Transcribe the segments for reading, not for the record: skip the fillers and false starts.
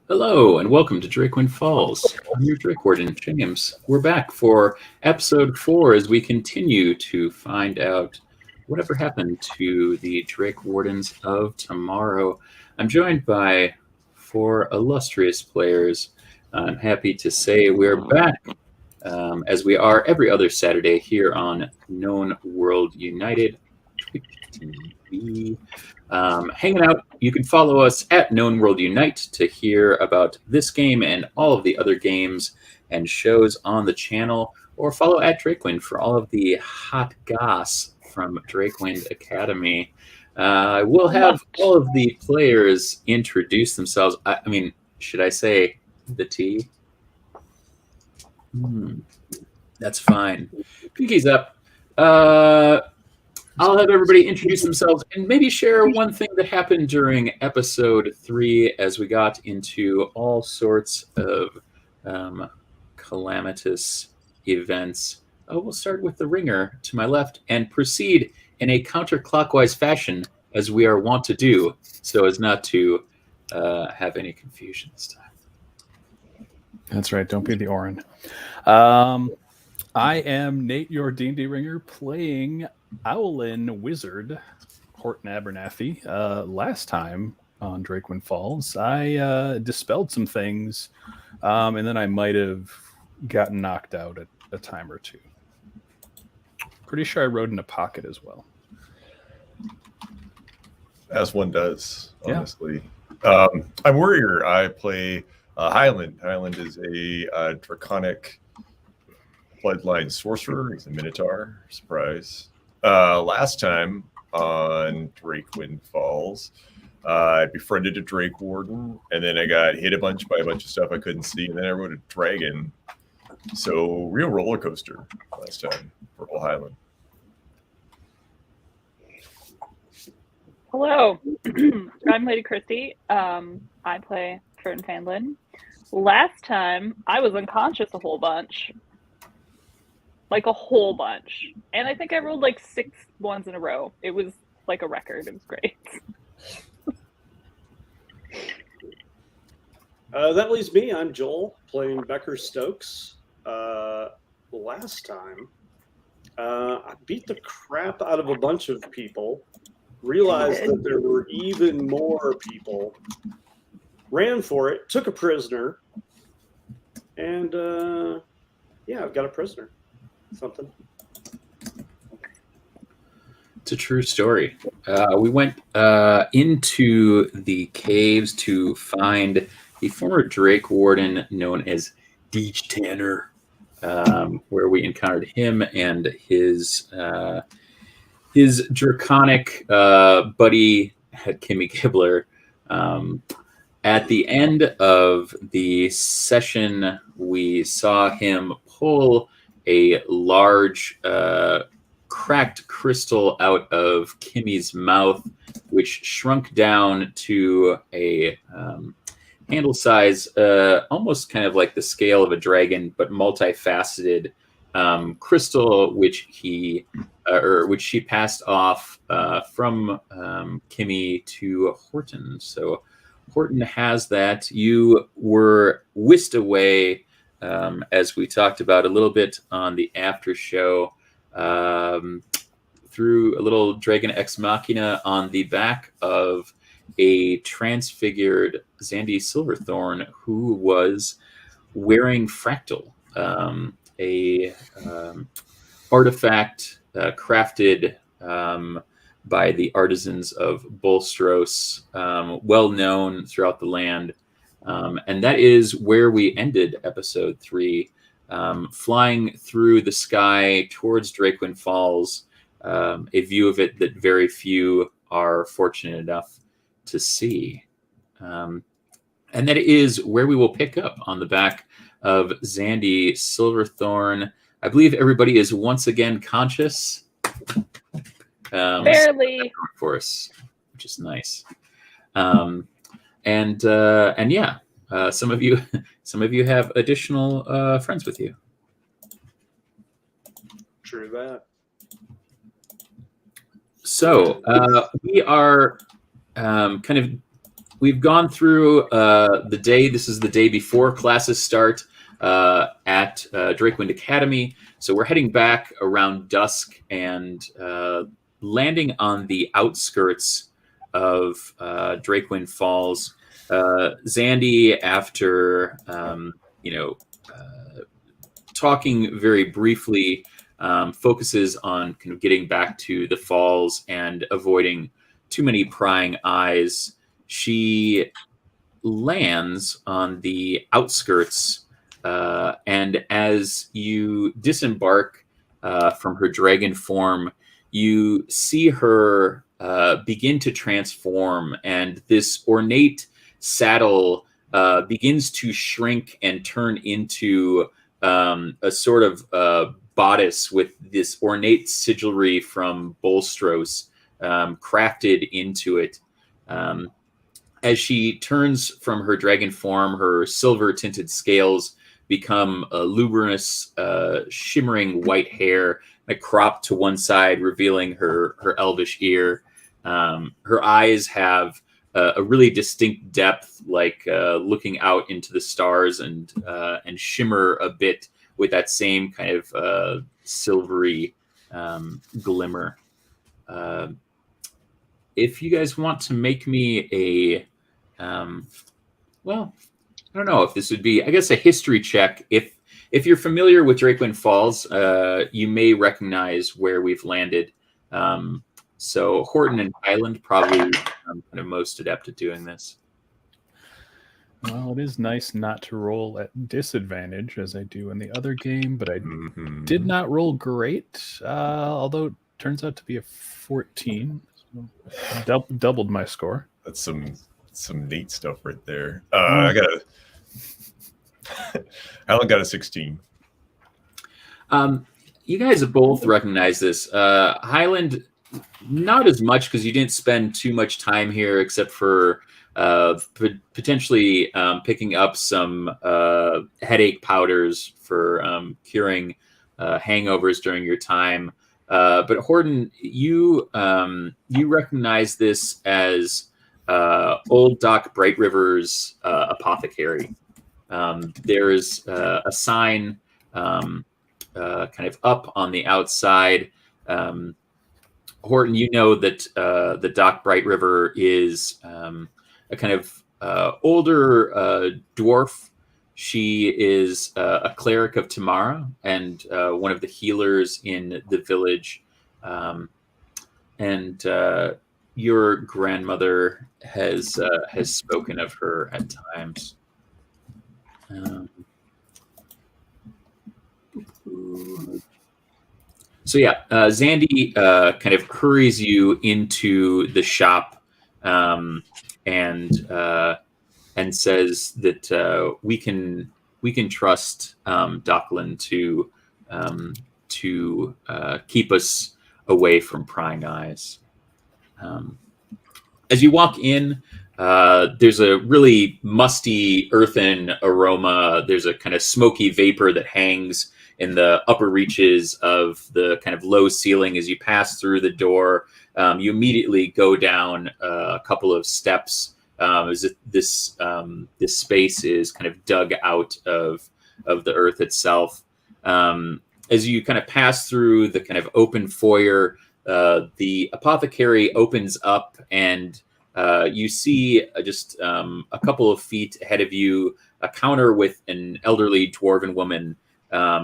Hello and welcome to Drakewind Falls. I'm your Drake Warden, James. We're back for episode 4 as we continue to find out whatever happened to the Drake Wardens of tomorrow. I'm joined by 4 illustrious players. I'm happy to say we're back as we are every other Saturday here on Known World United Twitch TV. Hanging out. You can follow us at Known World Unite to hear about this game and all of the other games and shows on the channel, or follow at Drakewind for all of the hot goss from Drakewind Academy. We'll have all of the players introduce themselves. I mean, should I say the T? That's fine. Pinkies up. I'll have everybody introduce themselves and maybe share one thing that happened during episode 3 as we got into all sorts of calamitous events. We'll start with the ringer to my left and proceed in a counterclockwise fashion as we are wont to do, so as not to have any confusion this time. That's right. Don't be the Orin. I am Nate, your D&D ringer, playing Owlin Wizard, Horton Abernathy. Last time on Drakewind Falls, I dispelled some things, and then I might have gotten knocked out at a time or two. Pretty sure I rode in a pocket as well. As one does, honestly. Yeah. I'm Warrior. I play Highland. Highland is a draconic bloodline sorcerer. He's a minotaur. Surprise. Last time on Drakewind Falls, I befriended a Drake Warden, and then I got hit by a bunch of stuff I couldn't see, and then I rode a dragon. So, real roller coaster last time for old Highland. Hello, I'm Lady Christy. I play Fern Fanlin. Last time, I was unconscious a whole bunch. Like a whole bunch. And I think I rolled like 6 ones in a row. It was like a record. It was great. That leaves me. I'm Joel, playing Becker Stokes. Last time, I beat the crap out of a bunch of people, realized that there were even more people, ran for it, took a prisoner, and yeah, I've got a prisoner. Something. It's a true story. We went into the caves to find the former Drake Warden known as Deej Tanner, where we encountered him and his draconic buddy, Kimmy Gibbler. At the end of the session, we saw him pull a large cracked crystal out of Kimmy's mouth, which shrunk down to a handle size, almost kind of like the scale of a dragon, but multifaceted crystal, which she passed off from Kimmy to Horton. So Horton has that. You were whisked away, as we talked about a little bit on the after show, through a little Dragon Ex Machina on the back of a transfigured Zandy Silverthorn who was wearing Fractal, a artifact crafted by the artisans of Bolstros, well known throughout the land. And that is where we ended episode 3, flying through the sky towards Drakewind Falls, a view of it that very few are fortunate enough to see. And that is where we will pick up on the back of Zandy Silverthorn. I believe everybody is once again conscious. Barely. For us, which is nice. And yeah, some of you have additional friends with you. True that. So we are we've gone through the day. This is the day before classes start at Drakewind Academy. So we're heading back around dusk and landing on the outskirts of Drakewind Falls. Zandy, after talking very briefly, focuses on kind of getting back to the falls and avoiding too many prying eyes. She lands on the outskirts, and as you disembark from her dragon form, you see her begin to transform, and this ornate saddle begins to shrink and turn into a sort of bodice with this ornate sigilry from Bolstros crafted into it. As she turns from her dragon form, her silver-tinted scales become a luminous, shimmering white hair, cropped to one side, revealing her elvish ear. Her eyes have a really distinct depth, like looking out into the stars, and shimmer a bit with that same kind of silvery glimmer. If you guys want to make me a, well, I don't know if this would be, I guess, a history check. If you're familiar with Drakewind Falls, you may recognize where we've landed. So Horton and Highland probably kind of most adept at doing this. Well, it is nice not to roll at disadvantage as I do in the other game, but I did not roll great, although it turns out to be a 14. So doubled my score. That's some neat stuff right there. I Alan got a 16. You guys have both recognized this. Highland, not as much because you didn't spend too much time here, except for potentially picking up some headache powders for curing hangovers during your time. But Horton, you recognize this as old Doc Bright River's apothecary. There's a sign kind of up on the outside. Horton, you know that the Doc Bright River is a kind of older dwarf. She is a cleric of Tamara and one of the healers in the village. And your grandmother has spoken of her at times. So yeah, Zandy kind of hurries you into the shop and says that we can trust Docklin to keep us away from prying eyes. As you walk in, there's a really musty earthen aroma. There's a kind of smoky vapor that hangs in the upper reaches of the kind of low ceiling. As you pass through the door, you immediately go down a couple of steps. As this space is kind of dug out of the earth itself. As you kind of pass through the kind of open foyer, the apothecary opens up, and you see just a couple of feet ahead of you a counter with an elderly dwarven woman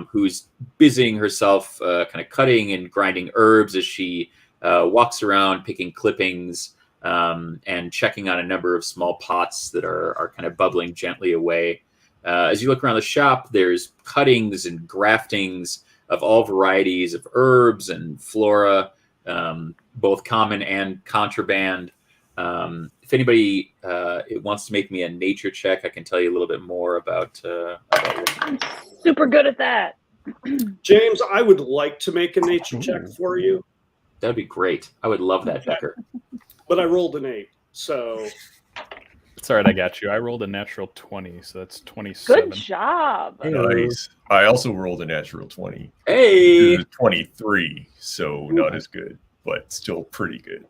who's busying herself kind of cutting and grinding herbs as she walks around picking clippings and checking on a number of small pots that are kind of bubbling gently away. As you look around the shop, there's cuttings and graftings of all varieties of herbs and flora, both common and contraband. If anybody wants to make me a nature check, I can tell you a little bit more about I'm super good at that. James, I would like to make a nature check for you. That'd be great. I would love that, Becker. But I rolled an 8, so... It's all right, I got you. I rolled a natural 20, so that's 27. Good job. Nice. I also rolled a natural 20. Hey! 23, so not as good, but still pretty good.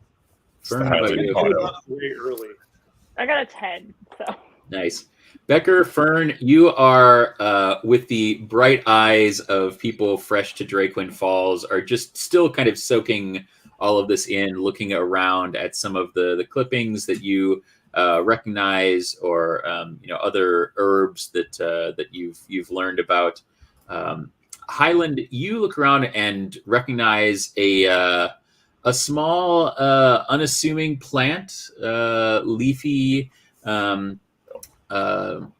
It's the Fern, how about Highland you? auto. Way early. I got a 10. So Nice. Becker, Fern, you are with the bright eyes of people fresh to Drakewind Falls, are just still kind of soaking all of this in, looking around at some of the clippings that you recognize, or other herbs that you've learned about. Highland, you look around and recognize a small, unassuming plant, leafy.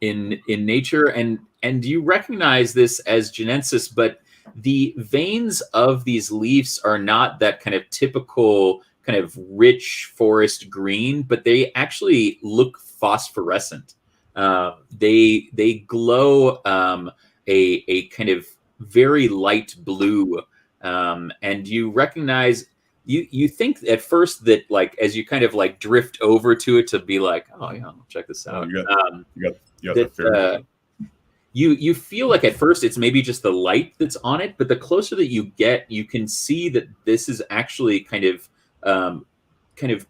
In nature, and you recognize this as Genensis, but the veins of these leaves are not that kind of typical kind of rich forest green, but they actually look phosphorescent. They glow a kind of very light blue, and you recognize. You think at first that, like, as you kind of like drift over to it to be like, oh yeah, I'll check this out. You got that, the you feel like at first it's maybe just the light that's on it, but the closer that you get, you can see that this is actually kind of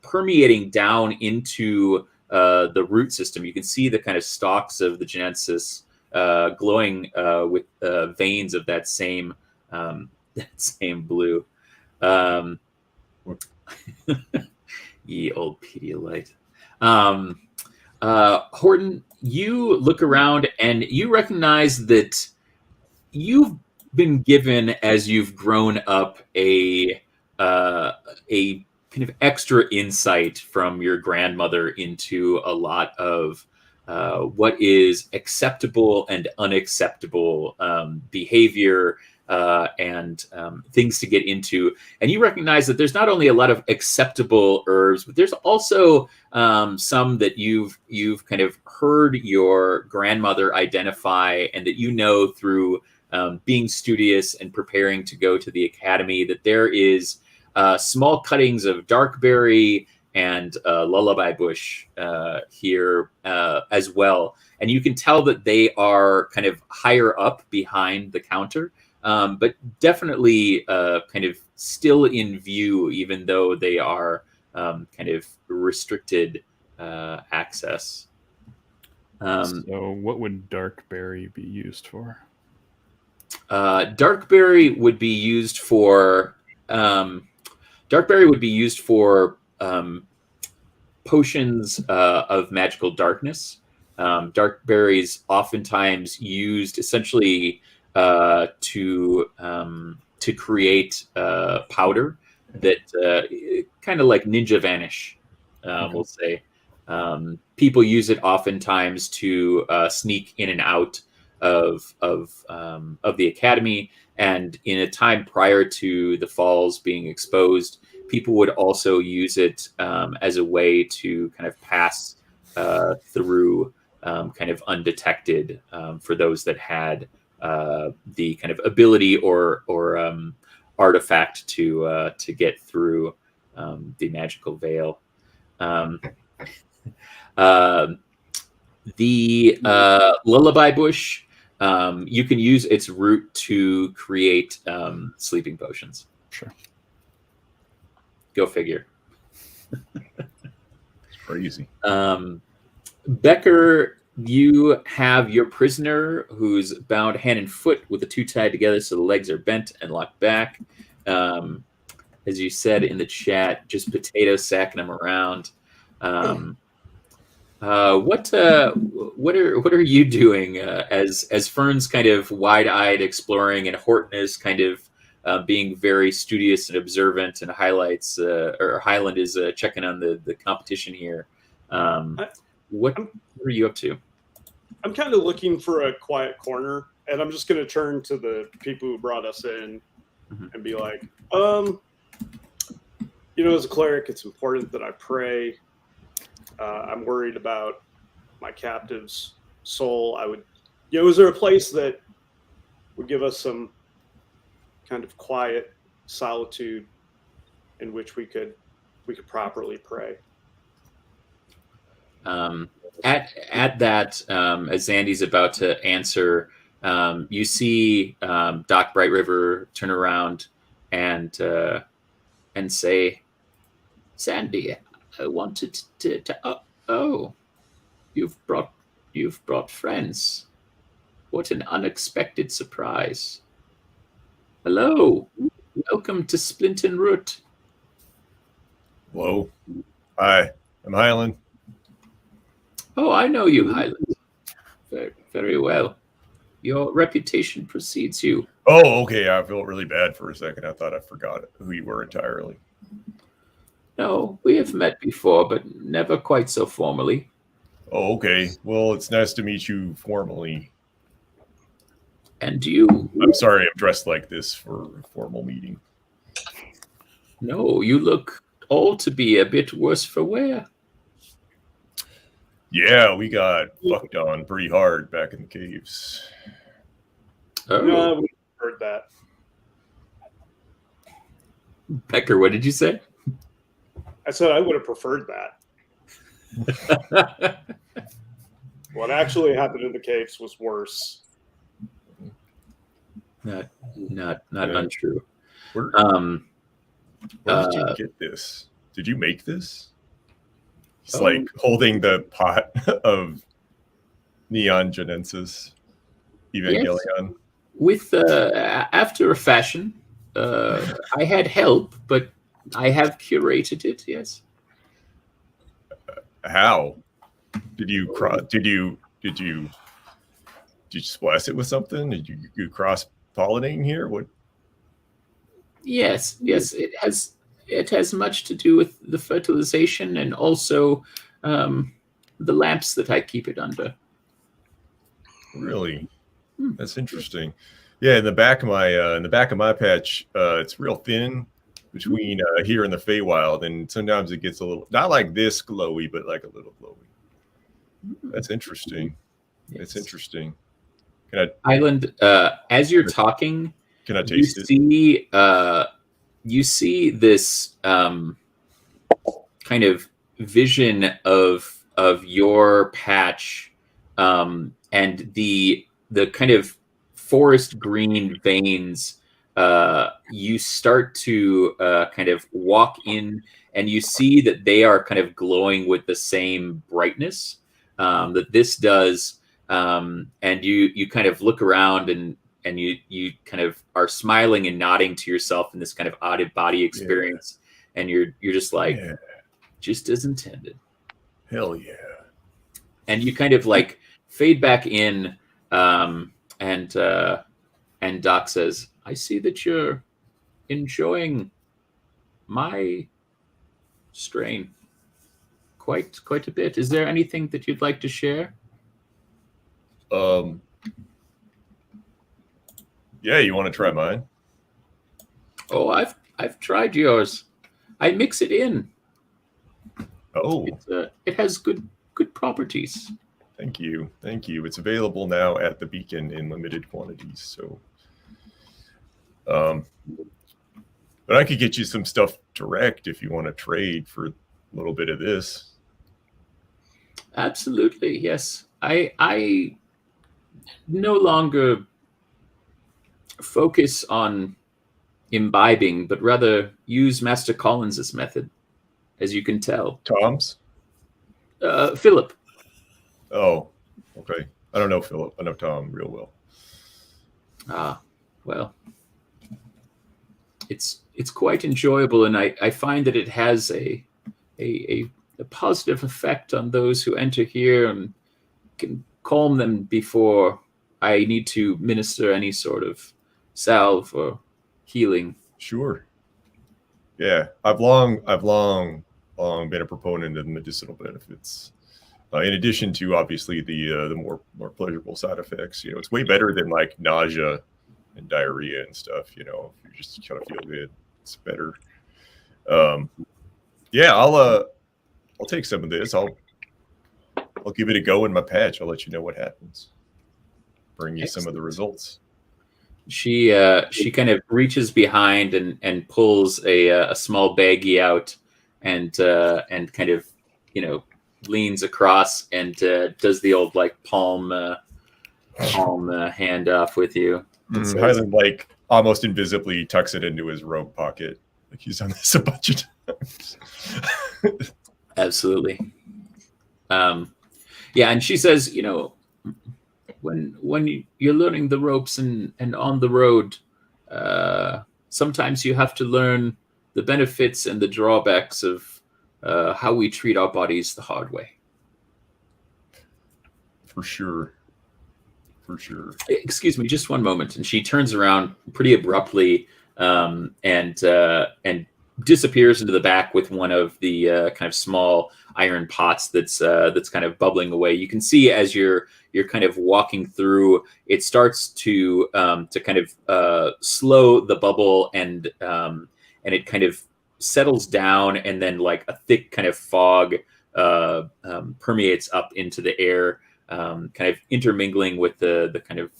permeating down into the root system. You can see the kind of stalks of the Genensis glowing with veins of that same blue. Ye old Pedialyte. Horton, you look around and you recognize that you've been given, as you've grown up, a kind of extra insight from your grandmother into a lot of what is acceptable and unacceptable behavior, and things to get into. And you recognize that there's not only a lot of acceptable herbs, but there's also some that you've kind of heard your grandmother identify, and that through being studious and preparing to go to the academy, that there is small cuttings of darkberry and lullaby bush here as well. And you can tell that they are kind of higher up behind the counter. But definitely kind of still in view, even though they are kind of restricted access. So what would darkberry be used for? Darkberry would be used for potions of magical darkness. Darkberries oftentimes used essentially to create powder that kind of like ninja vanish, we'll say. People use it oftentimes to sneak in and out of the academy, and in a time prior to the falls being exposed, people would also use it as a way to kind of pass through kind of undetected for those that had the kind of ability or artifact to get through the magical veil. The lullaby bush, you can use its root to create sleeping potions. Sure. Go figure. It's crazy. Becker, you have your prisoner who's bound hand and foot with the two tied together so the legs are bent and locked back. As you said in the chat, just potato sacking them around. What are you doing as Fern's kind of wide-eyed exploring, and Horton is kind of being very studious and observant, and Highland is checking on the competition here. What are you up to? I'm kind of looking for a quiet corner, and I'm just going to turn to the people who brought us in and be like, as a cleric, it's important that I pray. I'm worried about my captive's soul. Is there a place that would give us some kind of quiet solitude in which we could properly pray? At that, as Zandy's about to answer, you see Doc Bright River turn around and say, "Sandy, I wanted to Oh, you've brought friends. What an unexpected surprise. Hello. Welcome to Splint and Root. Hello. Hi, I'm Highland. Oh, I know you, Highland. Very, very well. Your reputation precedes you. Oh, okay. I felt really bad for a second. I thought I forgot who you were entirely. No, we have met before, but never quite so formally. Oh, okay. Well, it's nice to meet you formally. And you? I'm sorry I'm dressed like this for a formal meeting. No, you look all to be a bit worse for wear. Yeah, we got fucked on pretty hard back in the caves. Oh, No, we heard that. Becker, what did you say? I said I would have preferred that. What actually happened in the caves was worse. Not Yeah. untrue. Where did you get this? Did you make this? He's like holding the pot of Neon Genensis Evangelion. Yes. With after a fashion, I had help, but I have curated it. Yes. How did you splice it with something? Did you cross pollinating here? What? Yes. It has much to do with the fertilization and also the lamps that I keep it under. Really? That's interesting. Yeah, in the back of my patch, it's real thin between here and the Feywild, and sometimes it gets a little not like this glowy, but like a little glowy. That's interesting. Yes. It's interesting. Can Highland, as you're talking, I taste it? You see this kind of vision of your patch and the kind of forest green veins. You start to kind of walk in, and you see that they are kind of glowing with the same brightness that this does. And you kind of look around and you kind of are smiling and nodding to yourself in this kind of out-of-body experience, and you're just like, just as intended. Hell yeah! And you kind of like fade back in, and Doc says, "I see that you're enjoying my strain quite a bit. Is there anything that you'd like to share?" Yeah, you want to try mine? Oh, I've tried yours. I mix it in. Oh, it has good properties. Thank you. It's available now at the Beacon in limited quantities. So, but I could get you some stuff direct if you want to trade for a little bit of this. Absolutely, yes. I no longer focus on imbibing, but rather use Master Collins's method, as you can tell. Tom's? Philip. Oh, okay. I don't know Philip. I know Tom real well. Well, it's quite enjoyable, and I find that it has a positive effect on those who enter here and can calm them before I need to minister any sort of salve or healing. Sure. Yeah, I've long been a proponent of medicinal benefits. In addition to obviously the more pleasurable side effects, it's way better than like nausea and diarrhea and stuff. If you just kind of feel good, it's better. Yeah, I'll take some of this. I'll give it a go in my patch. I'll let you know what happens. Bring you some of the results. She kind of reaches behind and pulls a small baggie out and kind of leans across and does the old like palm hand off with you. Highland like almost invisibly tucks it into his robe pocket. Like he's done this a bunch of times. Absolutely. Yeah, and she says, when you're learning the ropes and on the road, sometimes you have to learn the benefits and the drawbacks of how we treat our bodies the hard way. For sure. Excuse me, just one moment. And she turns around pretty abruptly and disappears into the back with one of the kind of small iron pots that's kind of bubbling away. You can see as you're kind of walking through, it starts to kind of slow the bubble and it kind of settles down, and then like a thick kind of fog permeates up into the air. Kind of intermingling with the kind of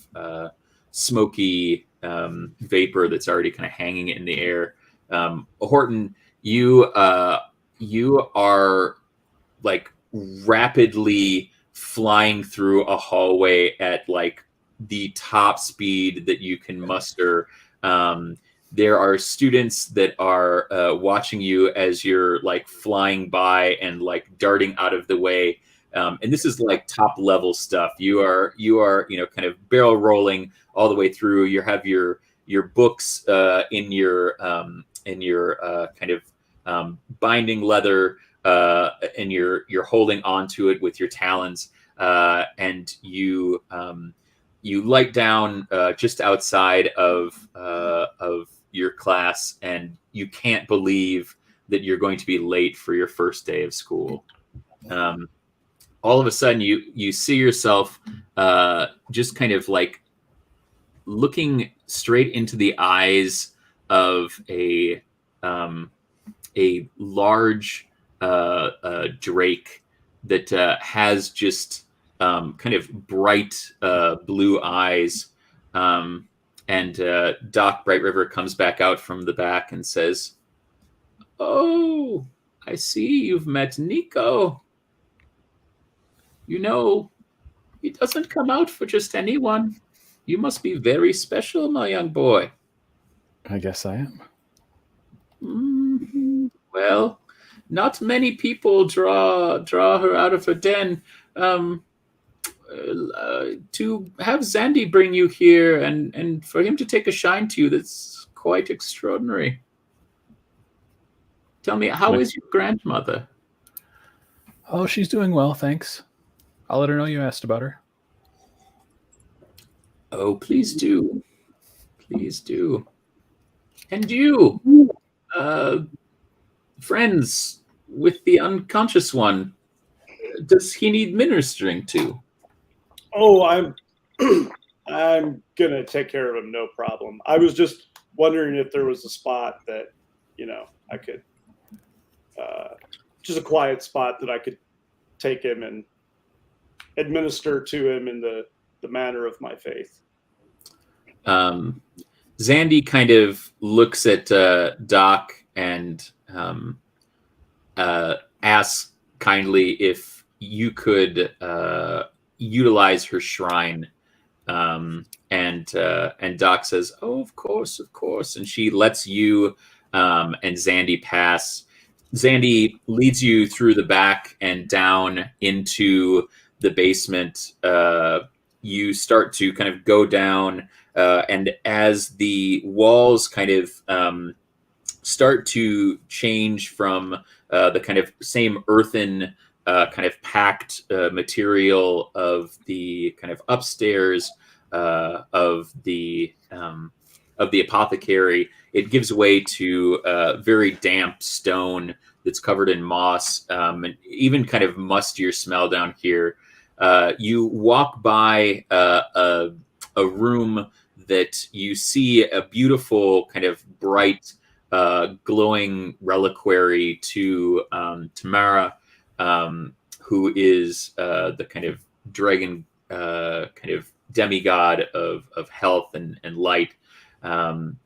smoky vapor that's already kind of hanging in the air. Horton, you are like rapidly flying through a hallway at like the top speed that you can muster. There are students that are watching you as you're like flying by and like darting out of the way. And this is like top level stuff. You are kind of barrel rolling all the way through. You have your books in your kind of binding leather, and you're holding onto it with your talons, and you light down just outside of your class, and you can't believe that you're going to be late for your first day of school. All of a sudden you see yourself just kind of like looking straight into the eyes of a large drake that has just kind of bright blue eyes. And Doc Bright River comes back out from the back and says, "Oh, I see you've met Nico. He doesn't come out for just anyone. You must be very special, my young boy." I guess I am. Mm-hmm. Well, not many people draw her out of her den. To have Zandy bring you here and for him to take a shine to you, that's quite extraordinary. Tell me, how is your grandmother? Oh, she's doing well, thanks. I'll let her know you asked about her. Oh, please do. Please do. And you, friends with the unconscious one, does he need ministering to? Oh, I'm gonna take care of him, no problem. I was just wondering if there was a spot that, I could, just a quiet spot that I could take him and administer to him in the manner of my faith. Zandy kind of looks at Doc and asks kindly if you could utilize her shrine. And Doc says, "Oh, of course. And she lets you and Zandy pass. Zandy leads you through the back and down into the basement. You start to kind of go down, and as the walls kind of start to change from the kind of same earthen kind of packed material of the kind of upstairs of the apothecary, it gives way to very damp stone that's covered in moss, and even kind of mustier smell down here. You walk by a room that you see a beautiful kind of bright glowing reliquary to Tamara, who is the kind of dragon kind of demigod of health and light. And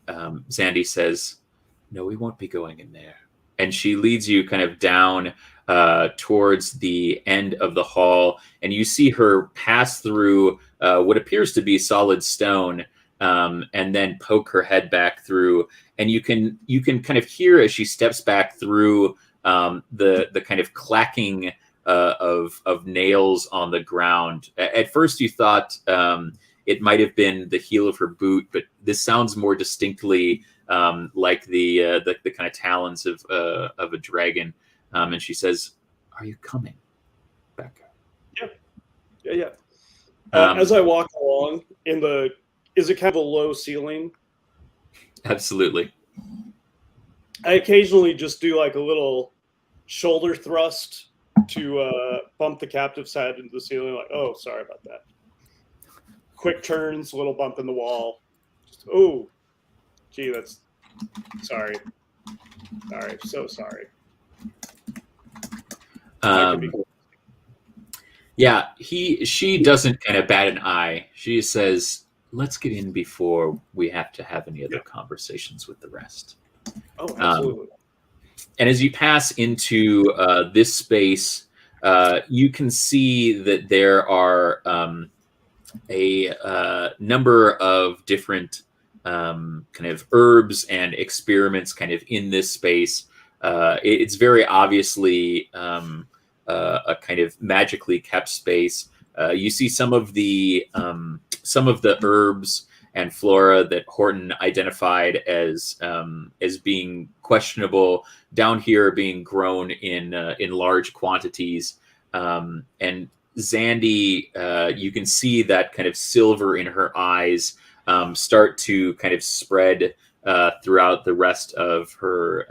Zandy says, "No, we won't be going in there." And she leads you kind of down towards the end of the hall, and you see her pass through what appears to be solid stone, and then poke her head back through, and you can kind of hear as she steps back through the kind of clacking of nails on the ground. At first, you thought it might have been the heel of her boot, but this sounds more distinctly like the kind of talons of a dragon. And she says, "Are you coming, Becker?" Yeah. As I walk along is it kind of a low ceiling? Absolutely. I occasionally just do like a little shoulder thrust to bump the captive's head into the ceiling. Like, oh, sorry about that. Quick turns, little bump in the wall. Oh, gee, that's sorry. Sorry, so sorry. Yeah, she doesn't kind of bat an eye. She says, "Let's get in before we have to have any other conversations with the rest." Oh, absolutely. And as you pass into this space, you can see that there are a number of different kind of herbs and experiments kind of in this space. It's very obviously a kind of magically kept space. You see some of the herbs and flora that Horton identified as being questionable down here, being grown in large quantities. And Zandy, you can see that kind of silver in her eyes start to kind of spread throughout the rest of her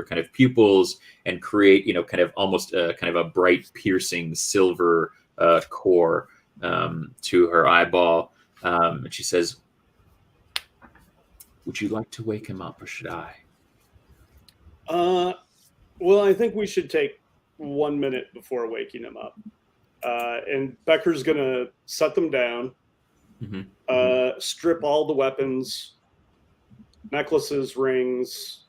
kind of pupils and create, kind of almost kind of a bright, piercing silver core to her eyeball. And she says, "Would you like to wake him up, or should I?" Well, I think we should take 1 minute before waking him up. And Becker's going to set them down, strip all the weapons, necklaces, rings,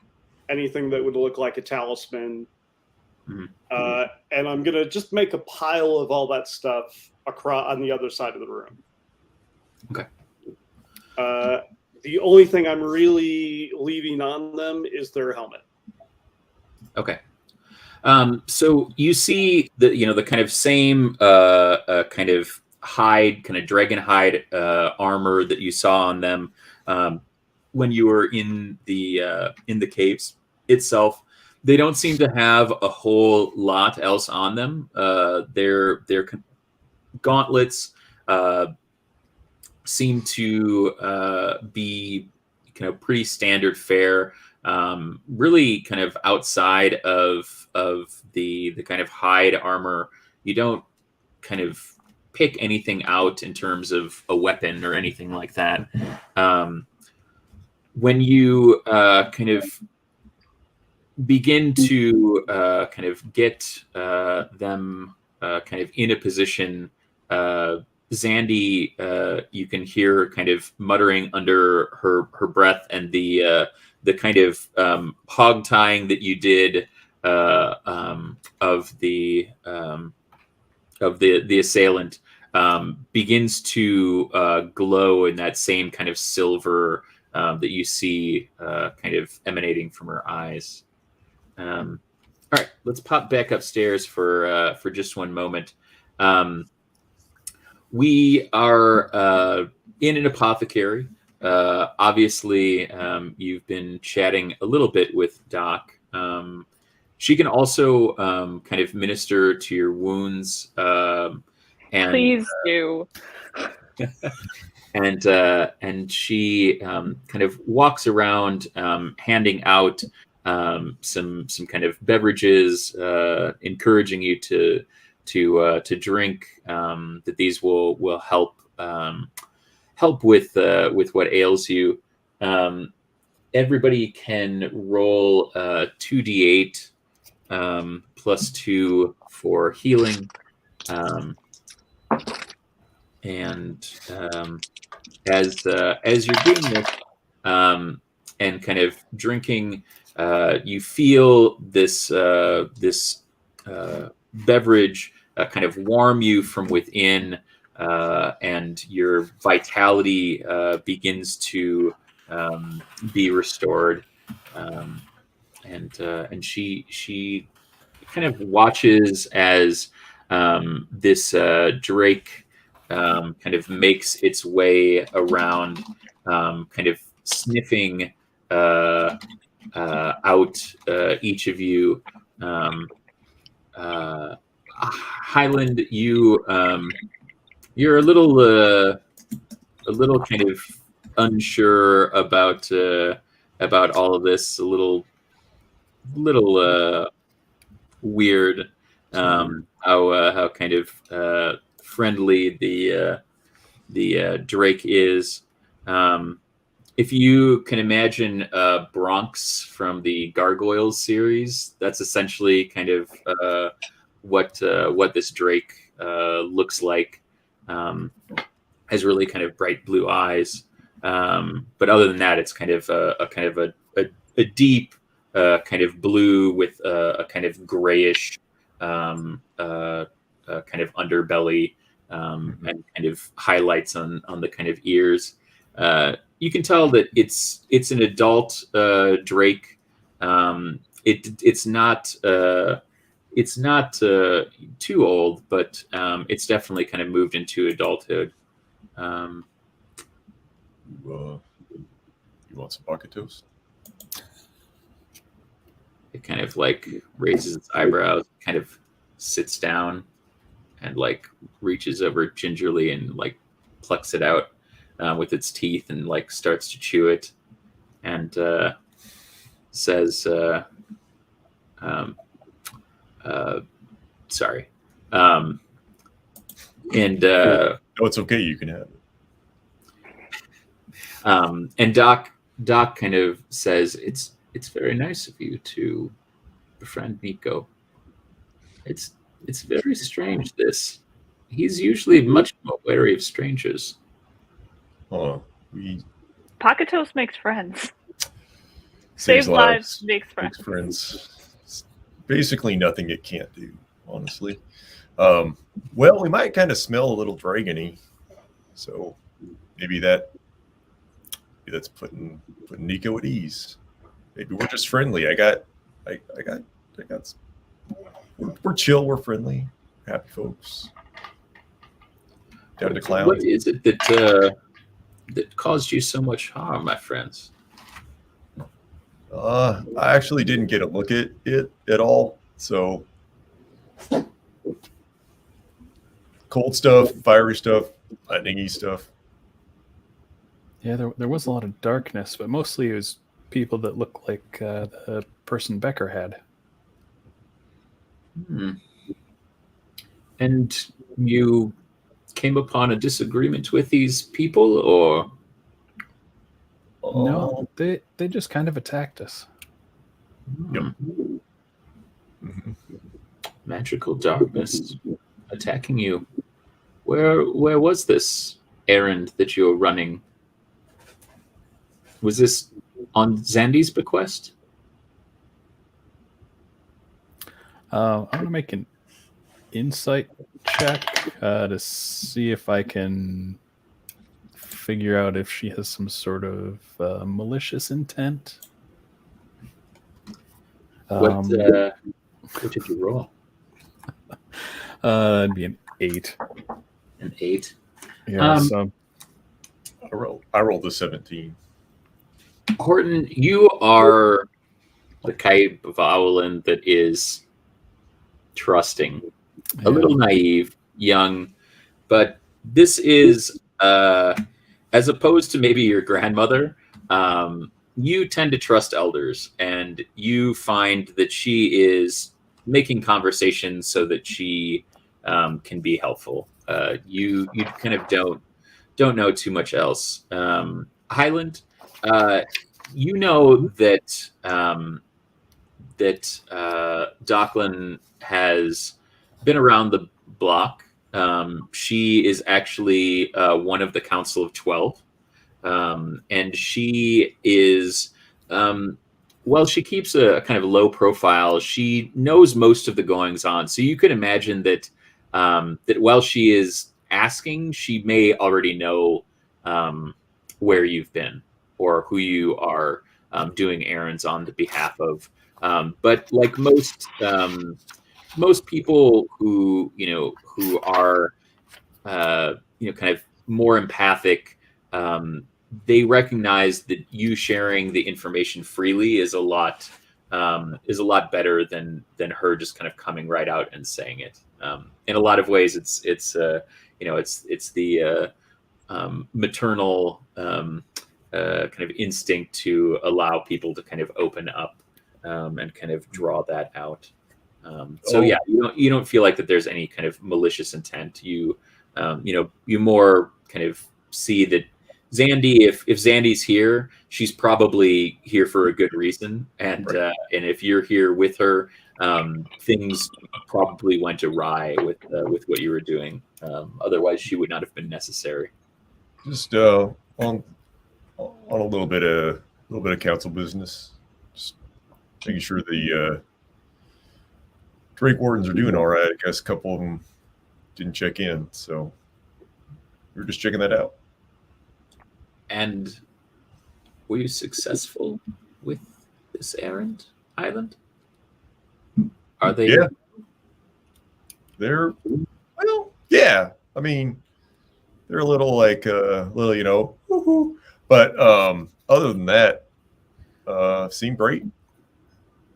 anything that would look like a talisman. And I'm going to just make a pile of all that stuff across on the other side of the room. Okay. The only thing I'm really leaving on them is their helmet. Okay. So you see the kind of same kind of hide, kind of dragon hide armor that you saw on them when you were in the caves itself. They don't seem to have a whole lot else on them. Their gauntlets seem to be kind of pretty standard fare. Really kind of outside of the kind of hide armor, you don't kind of pick anything out in terms of a weapon or anything like that. When you kind of begin to kind of get them kind of in a position, Zandy, you can hear kind of muttering under her breath, and the kind of hog tying that you did of the assailant begins to glow in that same kind of silver that you see kind of emanating from her eyes. All right, let's pop back upstairs for just one moment. We are in an apothecary. Obviously, you've been chatting a little bit with Doc. She can also kind of minister to your wounds. And Please do. and she kind of walks around, handing out some kind of beverages, encouraging you to drink. That these will help with what ails you. Everybody can roll 2d8 plus 2 for healing. And as you're doing this and kind of drinking, you feel this beverage kind of warm you from within, and your vitality begins to be restored. and she kind of watches as this drake kind of makes its way around, kind of sniffing out each of you. Highland, you're a little kind of unsure about all of this, a little weird, how kind of friendly the Drake is. If you can imagine Bronx from the Gargoyles series, that's essentially kind of what this Drake looks like. Has really kind of bright blue eyes, but other than that, it's kind of a deep kind of blue with a kind of grayish kind of underbelly, and kind of highlights on the kind of ears. You can tell that it's an adult drake. It's not too old, but it's definitely kind of moved into adulthood. You want some pocket toast? It kind of like raises its eyebrows, kind of sits down, and like reaches over gingerly and like plucks it out with its teeth and like starts to chew it, and says, "Sorry." No, it's okay. You can have it. And Doc kind of says, "It's very nice of you to befriend Nico. It's very strange. He's usually much more wary of strangers." Oh, Pocket toast makes friends. saves lives, makes friends. Makes friends. It's basically nothing it can't do, honestly. Well, we might kind of smell a little dragony, so maybe that's putting Nico at ease. Maybe we're just friendly. We're chill. We're friendly. Happy folks. Down to clown. What is it that caused you so much harm, my friends? I actually didn't get a look at it at all. So cold stuff, fiery stuff, lightningy stuff. Yeah, there was a lot of darkness, but mostly it was people that looked like the person Becker had. And you came upon a disagreement with these people, or? No, they just kind of attacked us. Yep. Mm-hmm. Magical darkness attacking you. Where was this errand that you were running? Was this on Zandy's bequest? I'm gonna make an insight check to see if I can figure out if she has some sort of malicious intent. What did you roll? It'd be an 8. An 8. Yeah. So I rolled a 17. Horton, you are the type of Owlin that is trusting, a little naive, young, but this is, as opposed to maybe your grandmother, you tend to trust elders, and you find that she is making conversation so that she can be helpful. You kind of don't know too much else. Highland, you know that Docklin has been around the block. She is actually one of the Council of 12, and she is, she keeps a kind of low profile. She knows most of the goings on, so you could imagine that while she is asking, she may already know where you've been or who you are doing errands on the behalf of. But like most people who are kind of more empathic, they recognize that you sharing the information freely is a lot better than her just kind of coming right out and saying it. In a lot of ways, it's the maternal kind of instinct to allow people to kind of open up and kind of draw that out. Yeah, you don't feel like that there's any kind of malicious intent. You more kind of see that Zandy, if Zandy's here, she's probably here for a good reason, and Right. And if you're here with her, things probably went awry with what you were doing. Otherwise, she would not have been necessary. Just on a little bit of council business. Just making sure the Drake Wardens are doing all right. I guess a couple of them didn't check in, so we were just checking that out. And were you successful with this errand, Highland? Are they? Yeah. They're yeah. I mean, they're a little like woohoo. But other than that, seem great.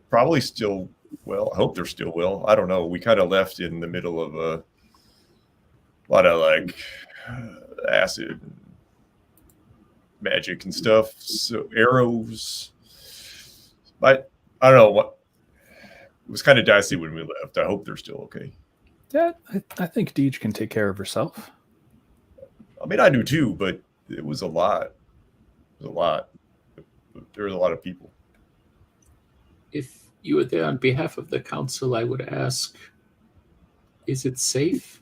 Probably still well. I hope they're still well. I don't know. We kind of left in the middle of a lot of like acid and magic and stuff. So arrows. But I don't know what. It was kind of dicey when we left. I hope they're still okay. Yeah, I think Deej can take care of herself. I mean, I do too, but it was a lot. It was a lot. There was a lot of people. If you were there on behalf of the council, I would ask, is it safe?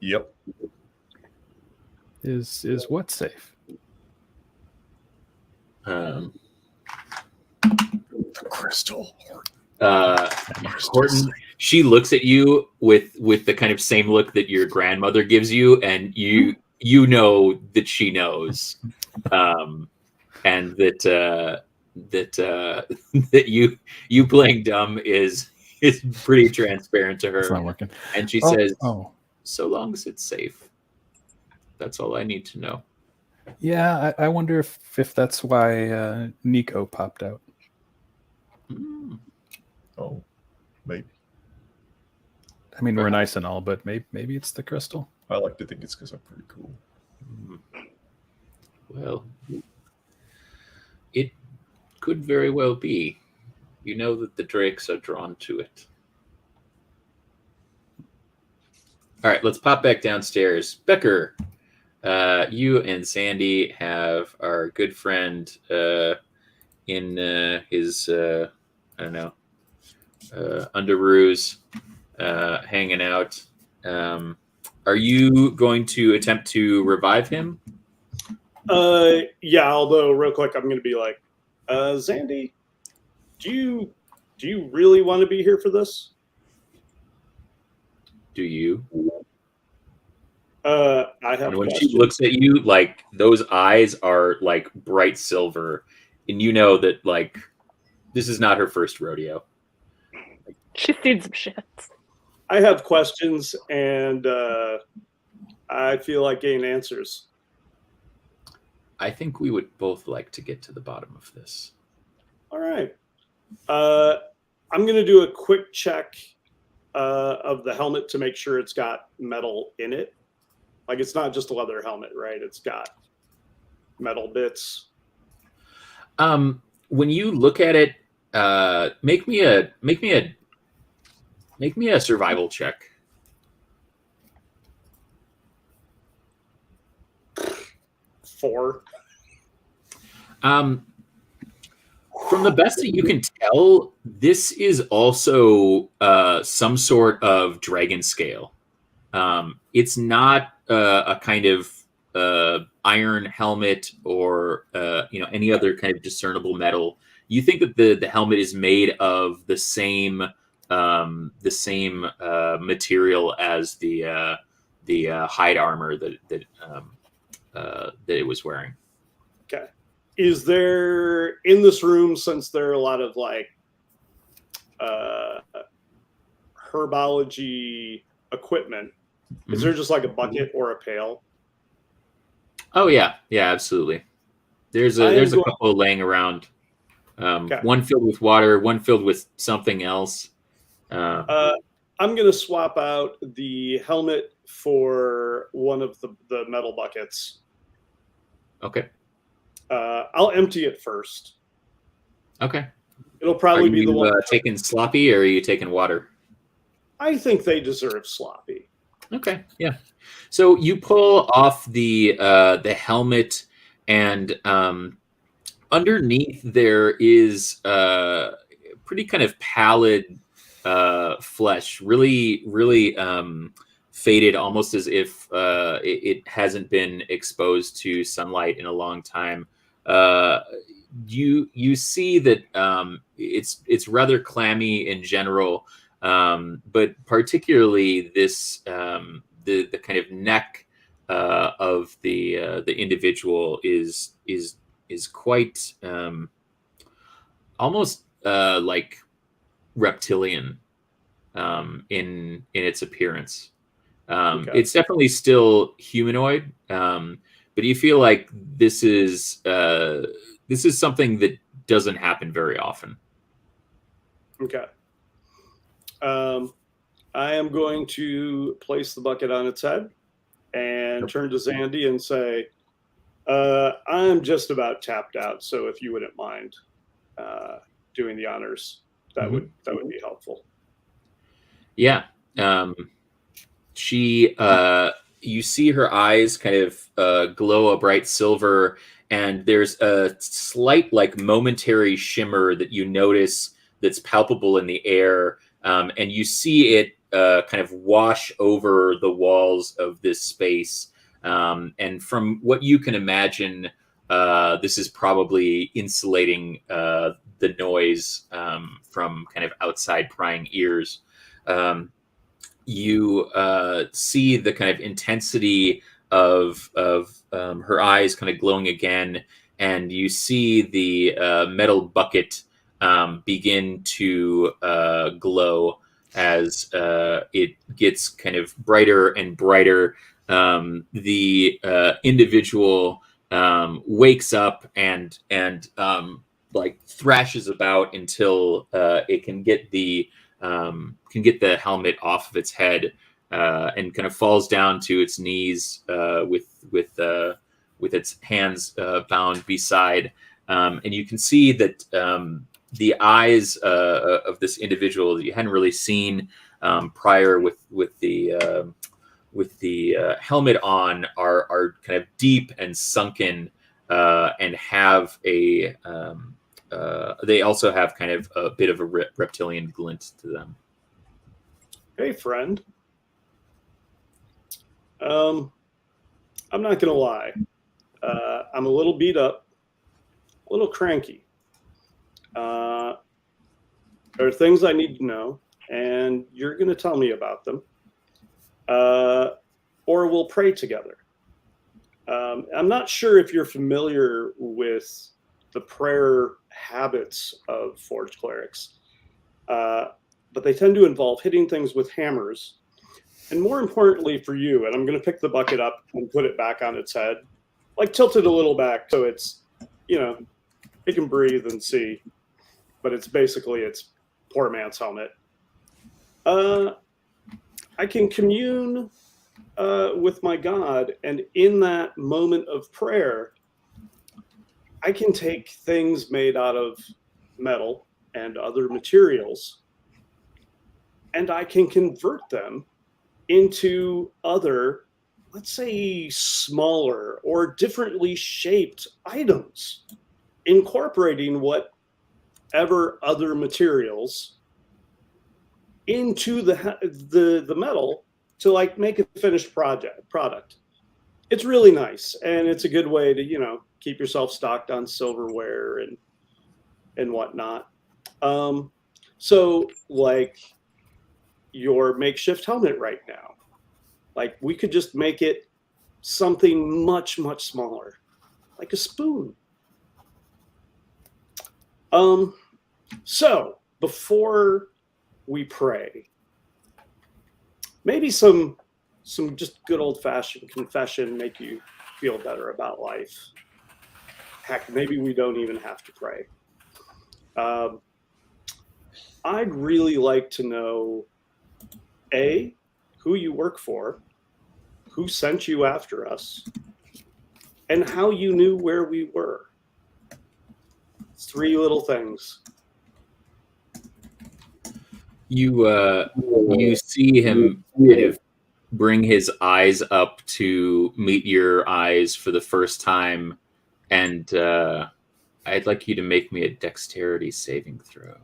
Yep. Is what safe? The crystal. Horton, she looks at you with the kind of same look that your grandmother gives you, and you know that she knows, and that that you playing dumb is pretty transparent to her. It's not working. And she says, "Oh, so long as it's safe, that's all I need to know." Yeah, I wonder if that's why Nico popped out. Oh, maybe. I mean, we're nice and all, but maybe it's the crystal. I like to think it's because I'm pretty cool. Well, it could very well be. You know that the Drakes are drawn to it. All right, let's pop back downstairs. Becker, you and Sandy have our good friend in his, I don't know, underoos hanging out. Are you going to attempt to revive him? Yeah, although real quick, I'm going to be like, Zandy, do you really want to be here for this? Do you? I have. And when she looks at you, like those eyes are like bright silver, and you know that like this is not her first rodeo. She's seen some shit. I have questions, and I feel like getting answers. I think we would both like to get to the bottom of this. All right. I'm going to do a quick check of the helmet to make sure it's got metal in it. Like it's not just a leather helmet, right? It's got metal bits. When you look at it, make me a survival check. 4. From the best that you can tell, this is also some sort of dragon scale. It's not a kind of iron helmet or any other kind of discernible metal. You think that the helmet is made of the same material as the hide armor that it was wearing. Okay. is there in this room, since there are a lot of like herbology equipment, is there just like a bucket or a pail? Oh yeah, absolutely. There's a couple laying around. One filled with water, one filled with something else. I'm going to swap out the helmet for one of the metal buckets. Okay. I'll empty it first. Okay. It'll probably be the one. Taking sloppy, or are you taking water? I think they deserve sloppy. Okay. Yeah. So you pull off the helmet, and underneath there is pretty kind of pallid flesh, really faded, almost as if it hasn't been exposed to sunlight in a long time. You see that it's rather clammy in general, but particularly this the kind of neck of the individual is quite almost like reptilian in its appearance. Okay. It's definitely still humanoid, but you feel like this is something that doesn't happen very often. Okay. I am going to place the bucket on its head and turn to Zandy and say, I'm just about tapped out, so if you wouldn't mind doing the honors, that would be helpful. Yeah. She you see her eyes kind of glow a bright silver, and there's a slight like momentary shimmer that you notice that's palpable in the air, and you see it kind of wash over the walls of this space. And from what you can imagine, this is probably insulating the noise from kind of outside prying ears. You see the kind of intensity of her eyes kind of glowing again, and you see the metal bucket begin to glow as it gets kind of brighter and brighter. The individual wakes up and like thrashes about until it can get the helmet off of its head, and kind of falls down to its knees with its hands bound beside, and you can see that the eyes of this individual that you hadn't really seen prior with the helmet on are kind of deep and sunken, and have a they also have kind of a bit of a reptilian glint to them. Hey, friend. I'm not gonna lie. I'm a little beat up, a little cranky. There are things I need to know, and you're gonna tell me about them, or we'll pray together. I'm not sure if you're familiar with the prayer habits of forged clerics, but they tend to involve hitting things with hammers. And more importantly for you, and I'm going to pick the bucket up and put it back on its head, like tilt it a little back so it's, it can breathe and see, but it's basically its poor man's helmet. I can commune with my God, and in that moment of prayer, I can take things made out of metal and other materials, and I can convert them into other, let's say, smaller or differently shaped items, incorporating whatever other materials into the metal to like make a finished product. It's really nice, and it's a good way to keep yourself stocked on silverware and whatnot. So like your makeshift helmet right now, like we could just make it something much, much smaller, like a spoon. So before we pray, maybe some just good old fashioned confession make you feel better about life. Heck, maybe we don't even have to pray. I'd really like to know, A, who you work for, who sent you after us, and how you knew where we were. It's 3 little things. You see him kind of bring his eyes up to meet your eyes for the first time, and I'd like you to make me a dexterity saving throw.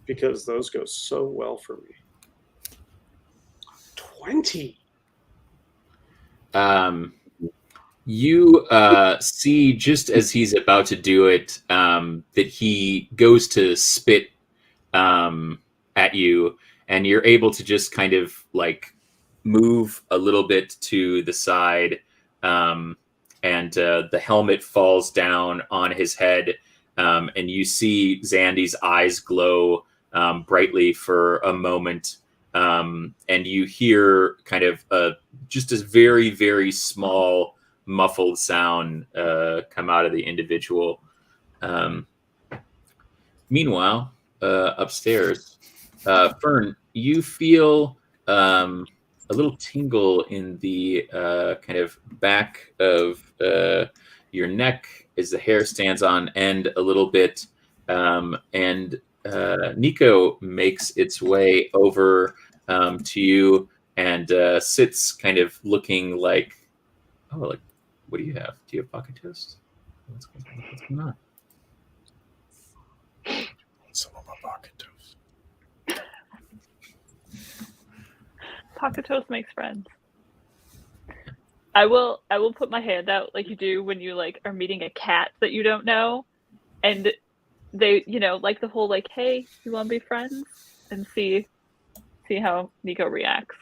Because those go so well for me. 20. You see, just as he's about to do it, that he goes to spit at you, and you're able to just kind of like move a little bit to the side, and the helmet falls down on his head, and you see Zandy's eyes glow brightly for a moment, and you hear kind of just a very, very small muffled sound come out of the individual. Meanwhile, upstairs, Fern, you feel a little tingle in the kind of back of your neck as the hair stands on end a little bit, and Nico makes its way over to you and sits kind of looking like, oh, like, what do you have? Do you have pocket toast? What's going on? Some of my pocket toast. Pocket toast makes friends. I will put my hand out like you do when you like are meeting a cat that you don't know, and they, you know, like the whole like, hey, you want to be friends, and see how Nico reacts.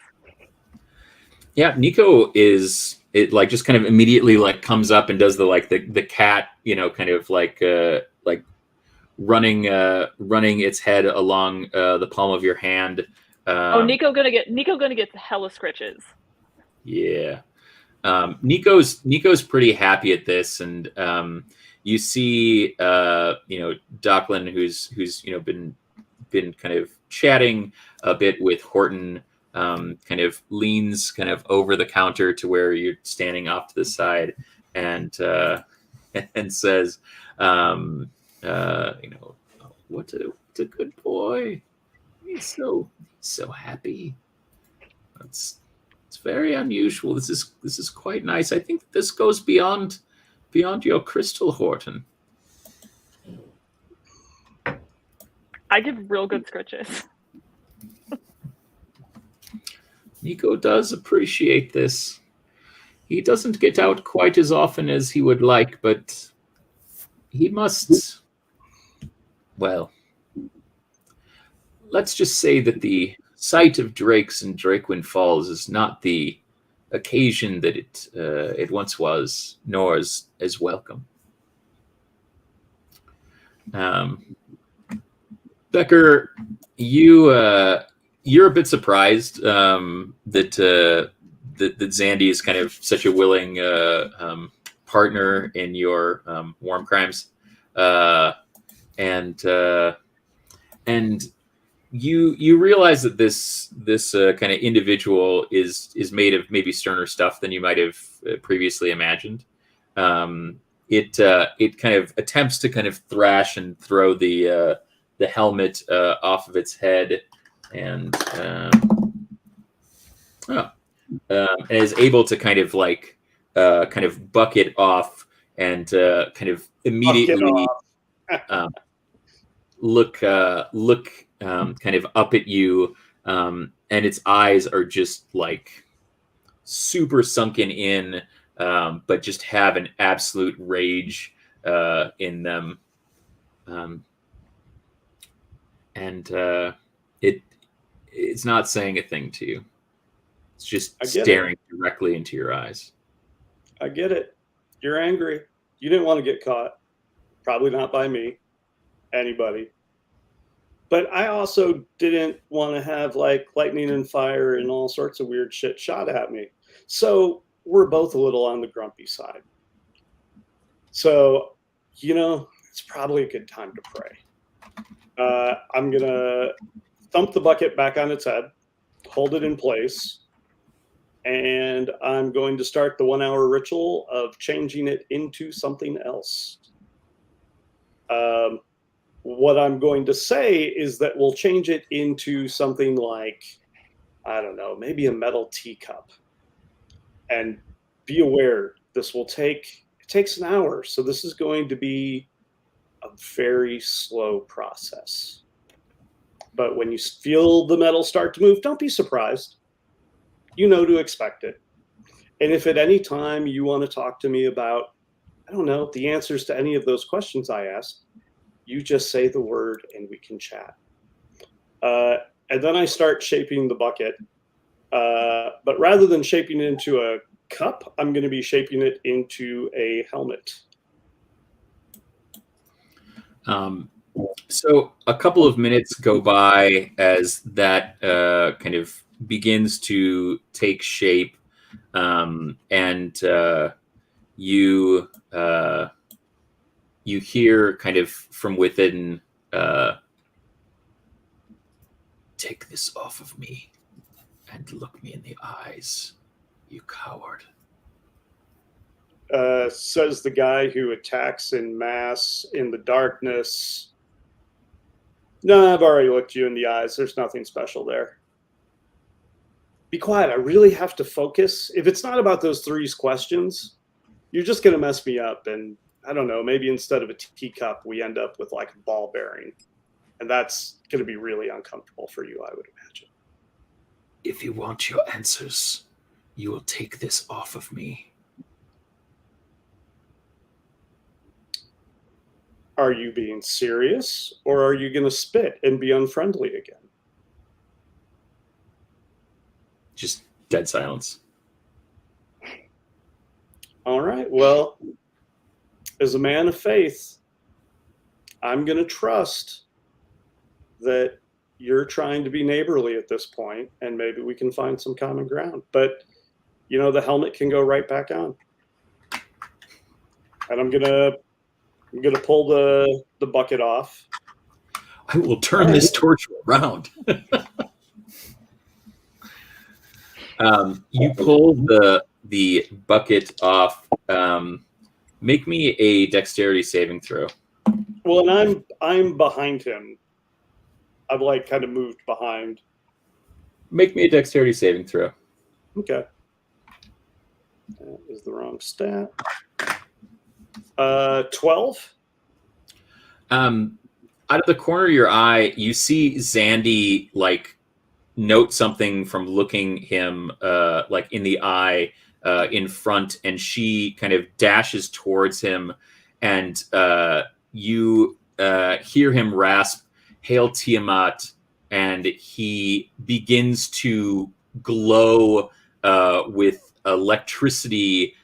Yeah, Nico is like just kind of immediately like comes up and does the cat, you know, kind of like running its head along the palm of your hand. Nico gonna get hella scritches. Yeah. Nico's pretty happy at this, and you see Docklin, who's you know been kind of chatting a bit with Horton, kind of leans kind of over the counter to where you're standing off to the side, and says, what a good boy. He's so happy. It's very unusual. This is quite nice. I think this goes beyond your crystal, Horton. I give real good scritches. Nico does appreciate this. He doesn't get out quite as often as he would like, but he must. Well, let's just say that the sight of drakes in Drakewind Falls is not the occasion that it once was, nor as welcome. Becker, you're a bit surprised that Zandy is kind of such a willing partner in your warm crimes, and you realize that this kind of individual is made of maybe sterner stuff than you might have previously imagined. It kind of attempts to kind of thrash and throw the helmet off of its head, and is able to kind of like kind of buck it off and kind of immediately look kind of up at you, and its eyes are just like super sunken in, but just have an absolute rage in them, and it's not saying a thing to you. It's just staring directly into your eyes. I get it. You're angry. You didn't want to get caught. Probably not by me. anybody. But I also didn't want to have like lightning and fire and all sorts of weird shit shot at me. So we're both a little on the grumpy side. So, it's probably a good time to pray. I'm going to thump the bucket back on its head, hold it in place, and I'm going to start the 1 hour ritual of changing it into something else. What I'm going to say is that we'll change it into something like, I don't know, maybe a metal teacup. And be aware, it takes an hour. So this is going to be a very slow process. But when you feel the metal start to move, don't be surprised. You know to expect it. And if at any time you want to talk to me about, I don't know, the answers to any of those questions I asked, you just say the word and we can chat. And then I start shaping the bucket. But rather than shaping it into a cup, I'm going to be shaping it into a helmet. So a couple of minutes go by as that kind of begins to take shape, and you hear kind of from within, "Take this off of me and look me in the eyes, you coward." Says the guy who attacks in mass in the darkness. No, I've already looked you in the eyes. There's nothing special there. Be quiet. I really have to focus. If it's not about those 3 questions, you're just going to mess me up. And I don't know, maybe instead of a teacup, we end up with like a ball bearing. And that's going to be really uncomfortable for you, I would imagine. If you want your answers, you will take this off of me. Are you being serious, or are you going to spit and be unfriendly again? Just dead silence. All right. Well, as a man of faith, I'm going to trust that you're trying to be neighborly at this point, and maybe we can find some common ground. But, the helmet can go right back on. And I'm gonna pull the bucket off. I will turn this torch around. You pull the bucket off. Make me a dexterity saving throw. Well, and I'm behind him. I've like kind of moved behind. Make me a dexterity saving throw. Okay. That is the wrong stat. 12. Out of the corner of your eye, you see Zandy like note something from looking him like in the eye in front, and she kind of dashes towards him, and you hear him rasp, "Hail Tiamat," and he begins to glow with electricity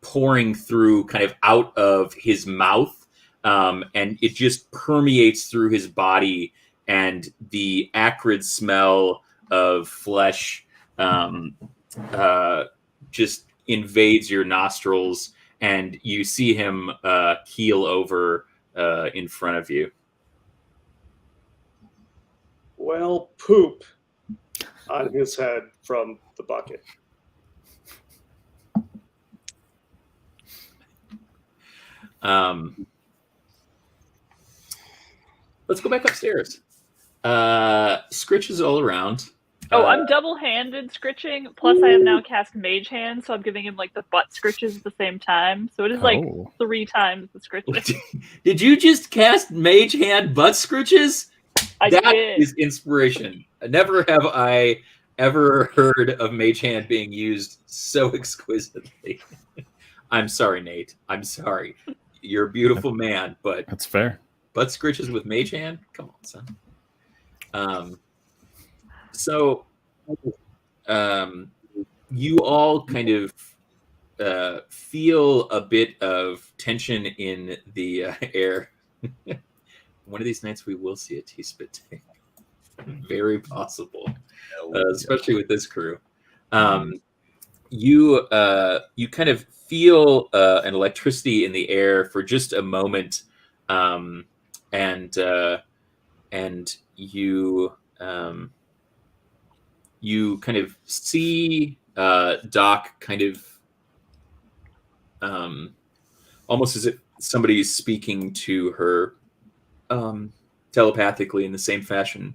pouring through kind of out of his mouth, and it just permeates through his body, and the acrid smell of flesh just invades your nostrils, and you see him keel over in front of you. Well, poop on his head from the bucket. Let's go back upstairs. Scritches all around. Oh, I'm double-handed scritching. Plus, I have now cast Mage Hand, so I'm giving him like the butt scritches at the same time. So it is like 3 times the scritches. Did you just cast Mage Hand butt scritches? That did. is inspiration. Never have I ever heard of Mage Hand being used so exquisitely. I'm sorry, Nate. I'm sorry. You're a beautiful man, but That's fair. butt scritches with Mage Hand? Come on, son. So you all kind of feel a bit of tension in the air. one of these nights we will see a T-Spit take. Very possible, especially with this crew. You kind of feel an electricity in the air for just a moment, and you kind of see Doc kind of almost as if somebody's speaking to her telepathically in the same fashion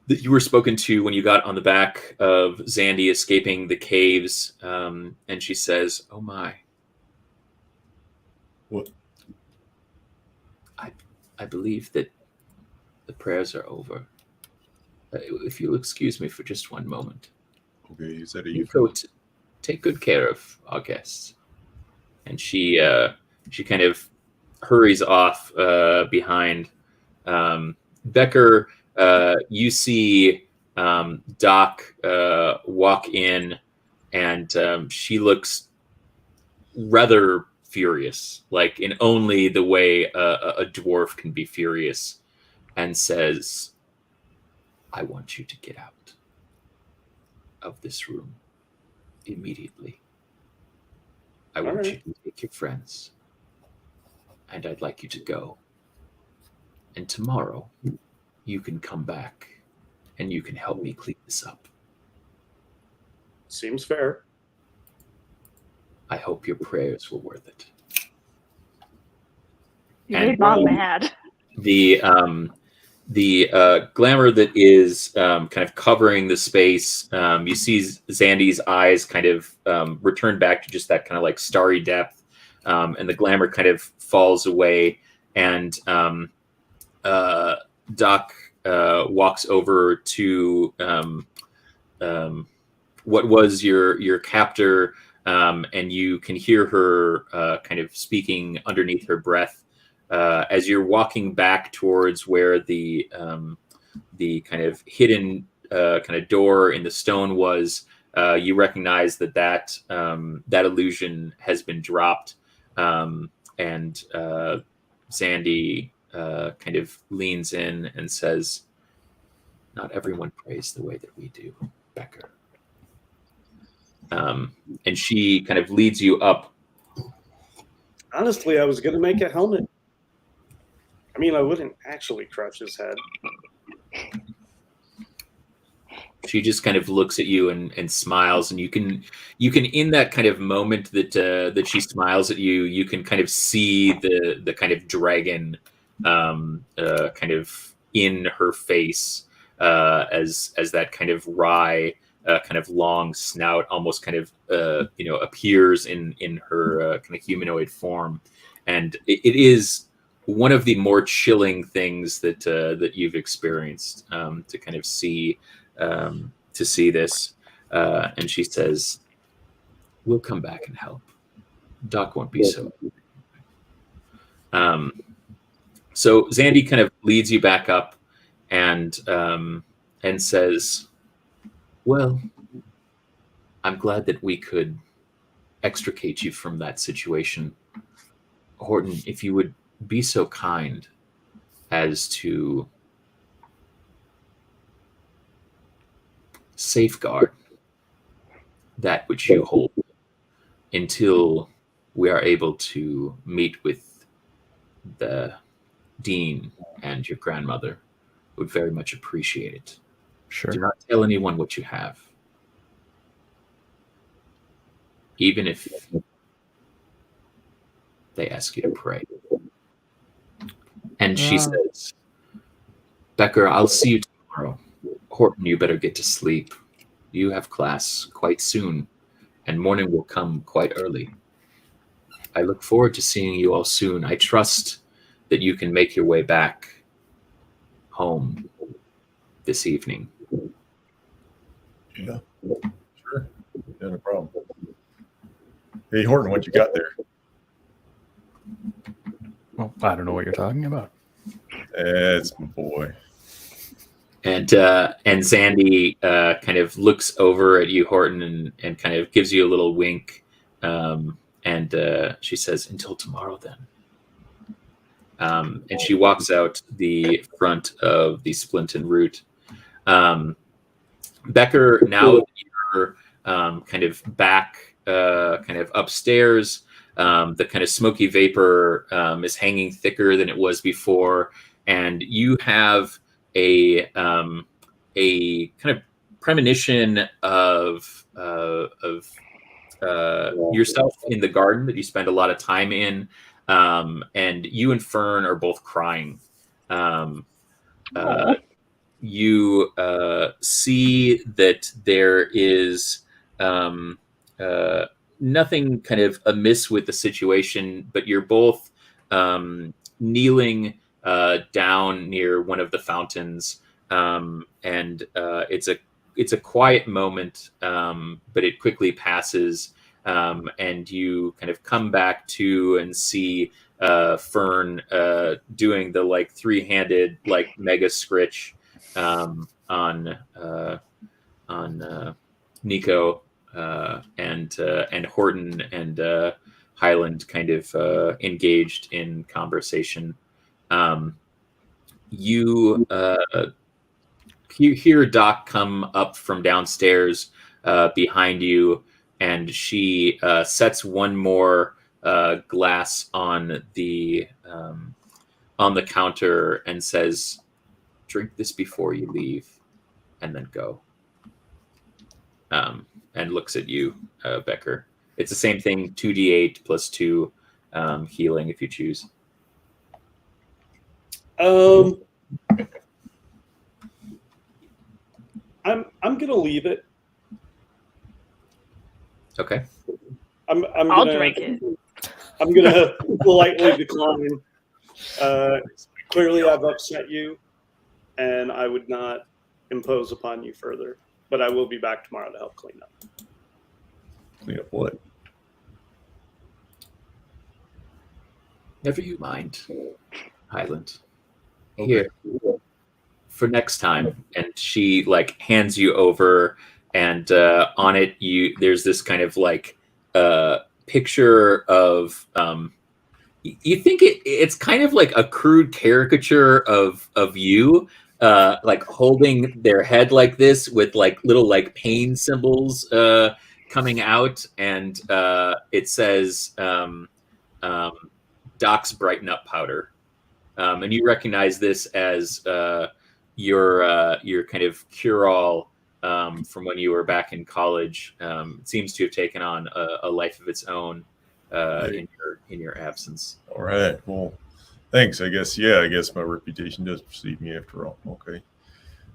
that you were spoken to when you got on the back of Zandy escaping the caves. And she says, "Oh my. What? I believe that the prayers are over. If you'll excuse me for just one moment." Okay, you said You go take good care of our guests. And she kind of hurries off behind Becker. You see Doc walk in, and she looks rather furious, like in only the way a dwarf can be furious, and says, "I want you to get out of this room immediately. I want you to take your friends, and I'd like you to go. And tomorrow, you can come back, and you can help me clean this up. Seems fair. I hope your prayers were worth it." You And made Mom mad. The glamour that is kind of covering the space, you see Zandy's eyes kind of return back to just that kind of like starry depth, and the glamour kind of falls away, and Doc walks over to what was your captor, and you can hear her kind of speaking underneath her breath as you're walking back towards where the kind of hidden kind of door in the stone was. You recognize that illusion has been dropped, and Zandy kind of leans in and says, "Not everyone prays the way that we do, Becker." And she kind of leads you up. Honestly, I was going to make a helmet. I mean, I wouldn't actually crush his head. She just kind of looks at you and smiles, and you can in that kind of moment that she smiles at you, you can kind of see the kind of dragon kind of in her face, as that kind of wry kind of long snout almost kind of appears in her kind of humanoid form, and it is one of the more chilling things that you've experienced, to kind of see this. And she says, "We'll come back and help. Doc won't be so." So Zandy kind of leads you back up and says, "Well, I'm glad that we could extricate you from that situation. Horton, if you would be so kind as to safeguard that which you hold until we are able to meet with the dean and your grandmother, would very much appreciate it. Sure. Do not tell anyone what you have. Even if they ask you to pray." And she says, "Becker, I'll see you tomorrow. Horton, you better get to sleep. You have class quite soon, and morning will come quite early. I look forward to seeing you all soon. I trust that you can make your way back home this evening." Yeah, sure. Yeah, no problem. Hey, Horton, what you got there? Well, I don't know what you're talking about. It's my boy. And Zandy kind of looks over at you, Horton, and kind of gives you a little wink. And she says, "Until tomorrow, then." And she walks out the front of the Splinten route. Becker, now that you're kind of back, kind of upstairs, the kind of smoky vapor is hanging thicker than it was before, and you have a kind of premonition of yourself in the garden that you spend a lot of time in, and you and Fern are both crying. You see that there is nothing kind of amiss with the situation, but you're both kneeling down near one of the fountains, and it's a quiet moment, but it quickly passes, and you kind of come back to and see Fern doing the like three-handed like mega scritch on Nico, and Horton and Highland kind of engaged in conversation. You hear Doc come up from downstairs behind you, and she sets one more glass on the counter and says, "Drink this before you leave, and then go." And looks at you, Becker. It's the same thing, 2d8 plus 2 healing if you choose. I'm gonna leave it. Okay. I'll drink it. I'm gonna politely decline. Clearly, I've upset you, and I would not impose upon you further. But I will be back tomorrow to help clean up. Clean up what? Never you mind, Highland. Here, for next time. And she like hands you over, and on it there's this kind of like picture of you think it's kind of like a crude caricature of you, like holding their head like this with like little like pain symbols coming out, and it says Doc's Brighten Up powder, and you recognize this as your kind of cure-all from when you were back in college. It seems to have taken on a life of its own in your absence. All right. Well, thanks. I guess my reputation does precede me after all. Okay.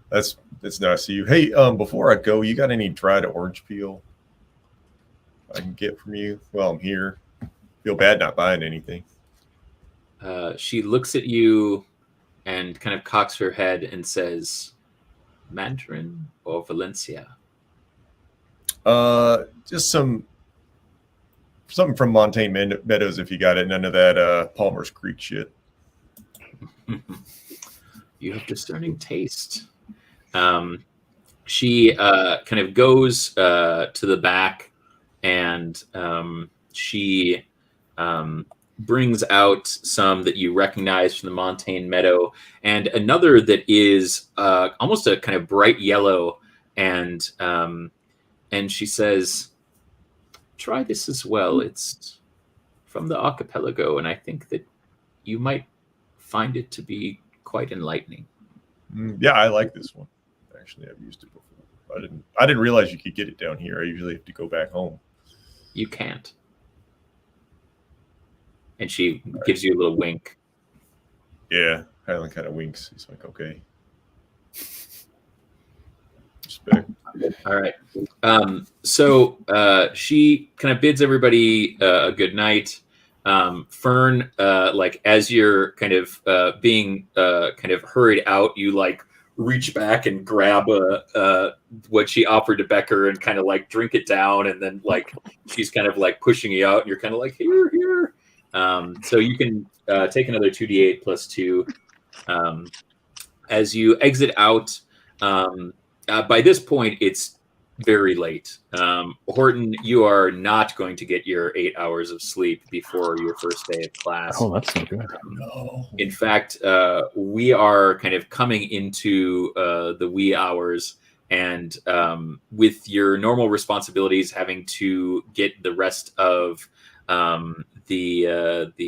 That's nice of you. Hey, before I go, you got any dried orange peel I can get from you? Well, I'm here. Feel bad not buying anything. She looks at you and kind of cocks her head and says, "Mandarin or Valencia?" Just something from Montaigne Meadows if you got it. None of that Palmer's Creek shit. You have discerning taste. She kind of goes to the back, and she brings out some that you recognize from the Montaigne Meadow, and another that is almost a kind of bright yellow, and she says, "Try this as well. It's from the archipelago, and I think that you might find it to be quite enlightening." Yeah, I like this one. Actually, I've used it before. I didn't realize you could get it down here. I usually have to go back home. You can't. And she gives you a little wink. Yeah, Highland kind of winks. He's like, "Okay." Respect. All right. So she kind of bids everybody a good night. Fern, like as you're kind of being kind of hurried out, you like reach back and grab what she offered to Becker and kind of like drink it down, and then like she's kind of like pushing you out, and you're kind of like here. So you can take another 2d8 plus 2 as you exit out. By this point, it's very late. Horton, you are not going to get your 8 hours of sleep before your first day of class. Oh, that's no good. No. In fact, we are kind of coming into the wee hours, and with your normal responsibilities having to get the rest of the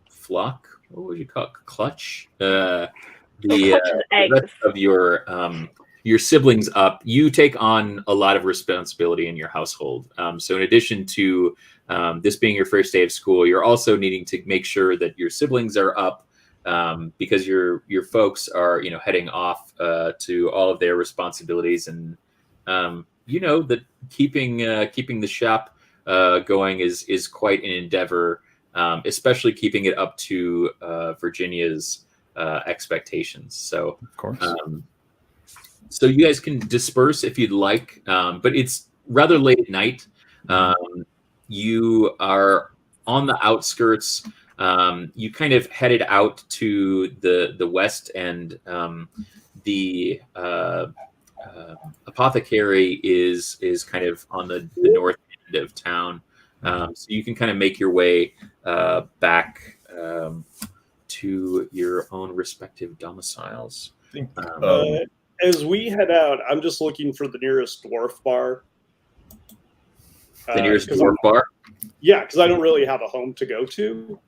flock, what would you call it? Clutch? The rest of your siblings up, you take on a lot of responsibility in your household. So in addition to this being your first day of school, you're also needing to make sure that your siblings are up, because your folks are heading off to all of their responsibilities, and that keeping the shop going is quite an endeavor, especially keeping it up to Virginia's expectations. So Of course. so you guys can disperse if you'd like, but it's rather late at night. You are on the outskirts. You kind of headed out to the west, and the apothecary is kind of on the north end of town. So you can kind of make your way back to your own respective domiciles. I think, as we head out, I'm just looking for the nearest dwarf bar. The nearest dwarf bar? Yeah, because I don't really have a home to go to.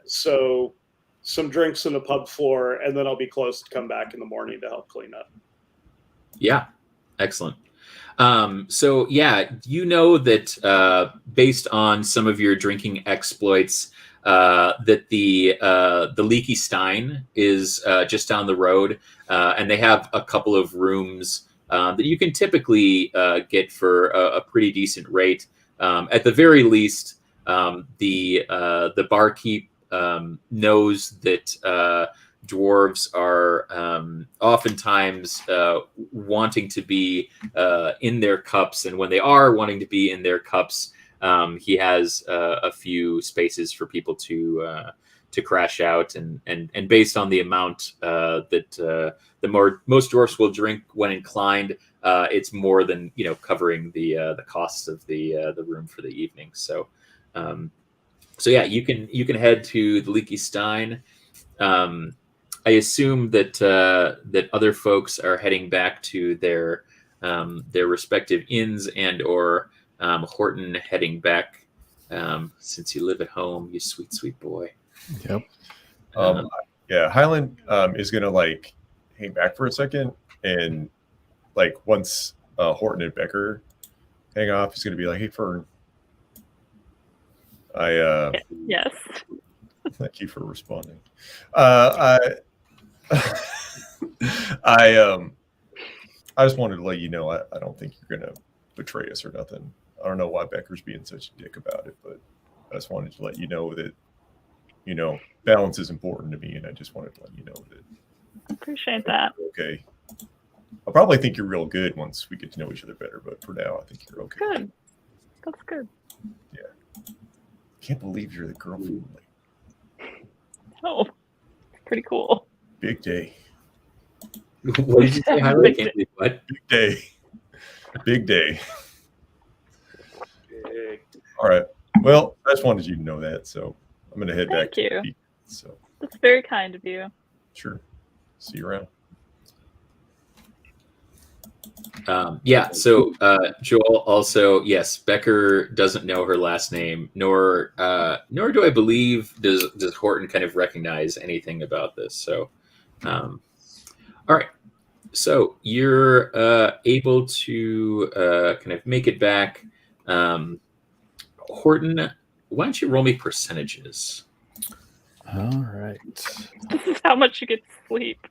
So some drinks in the pub floor, and then I'll be close to come back in the morning to help clean up. Yeah, excellent. So yeah, that based on some of your drinking exploits, that the Leaky Stein is just down the road, and they have a couple of rooms that you can typically get for a pretty decent rate. At the very least, the barkeep knows that dwarves are oftentimes wanting to be in their cups, and when they are wanting to be in their cups, he has a few spaces for people to crash out, and based on the amount that most dwarfs will drink when inclined, it's more than covering the costs of the room for the evening. So yeah, you can head to the Leaky Stein. I assume that other folks are heading back to their respective inns, and or Horton heading back, since you live at home, you sweet boy. Yep. Yeah, Highland is gonna hang back for a second, and once Horton and Becker hang off, he's gonna be like, "Hey, Fern, Yes. Thank you for responding. I just wanted to let you know I don't think you're gonna betray us or nothing. I don't know why Becker's being such a dick about it, but I just wanted to let you know that balance is important to me, and I just wanted to let you know that. Appreciate that. Okay. I'll probably think you're real good once we get to know each other better, but for now, I think you're okay. Good. That's good. Yeah. Can't believe you're the girlfriend. Oh, pretty cool. Big day. What did you say, Highland? Can't believe what? Big day. Big day. All right. Well, I just wanted you to know that, so I'm going to head back. Thank you. To so That's very kind of you. sure. See you around. Yeah, so Joel also, yes, Becker doesn't know her last name, nor do I believe does Horton kind of recognize anything about this. So, all right, so you're able to kind of make it back. Horton, why don't you roll me percentages? All right. This is how much you get to sleep.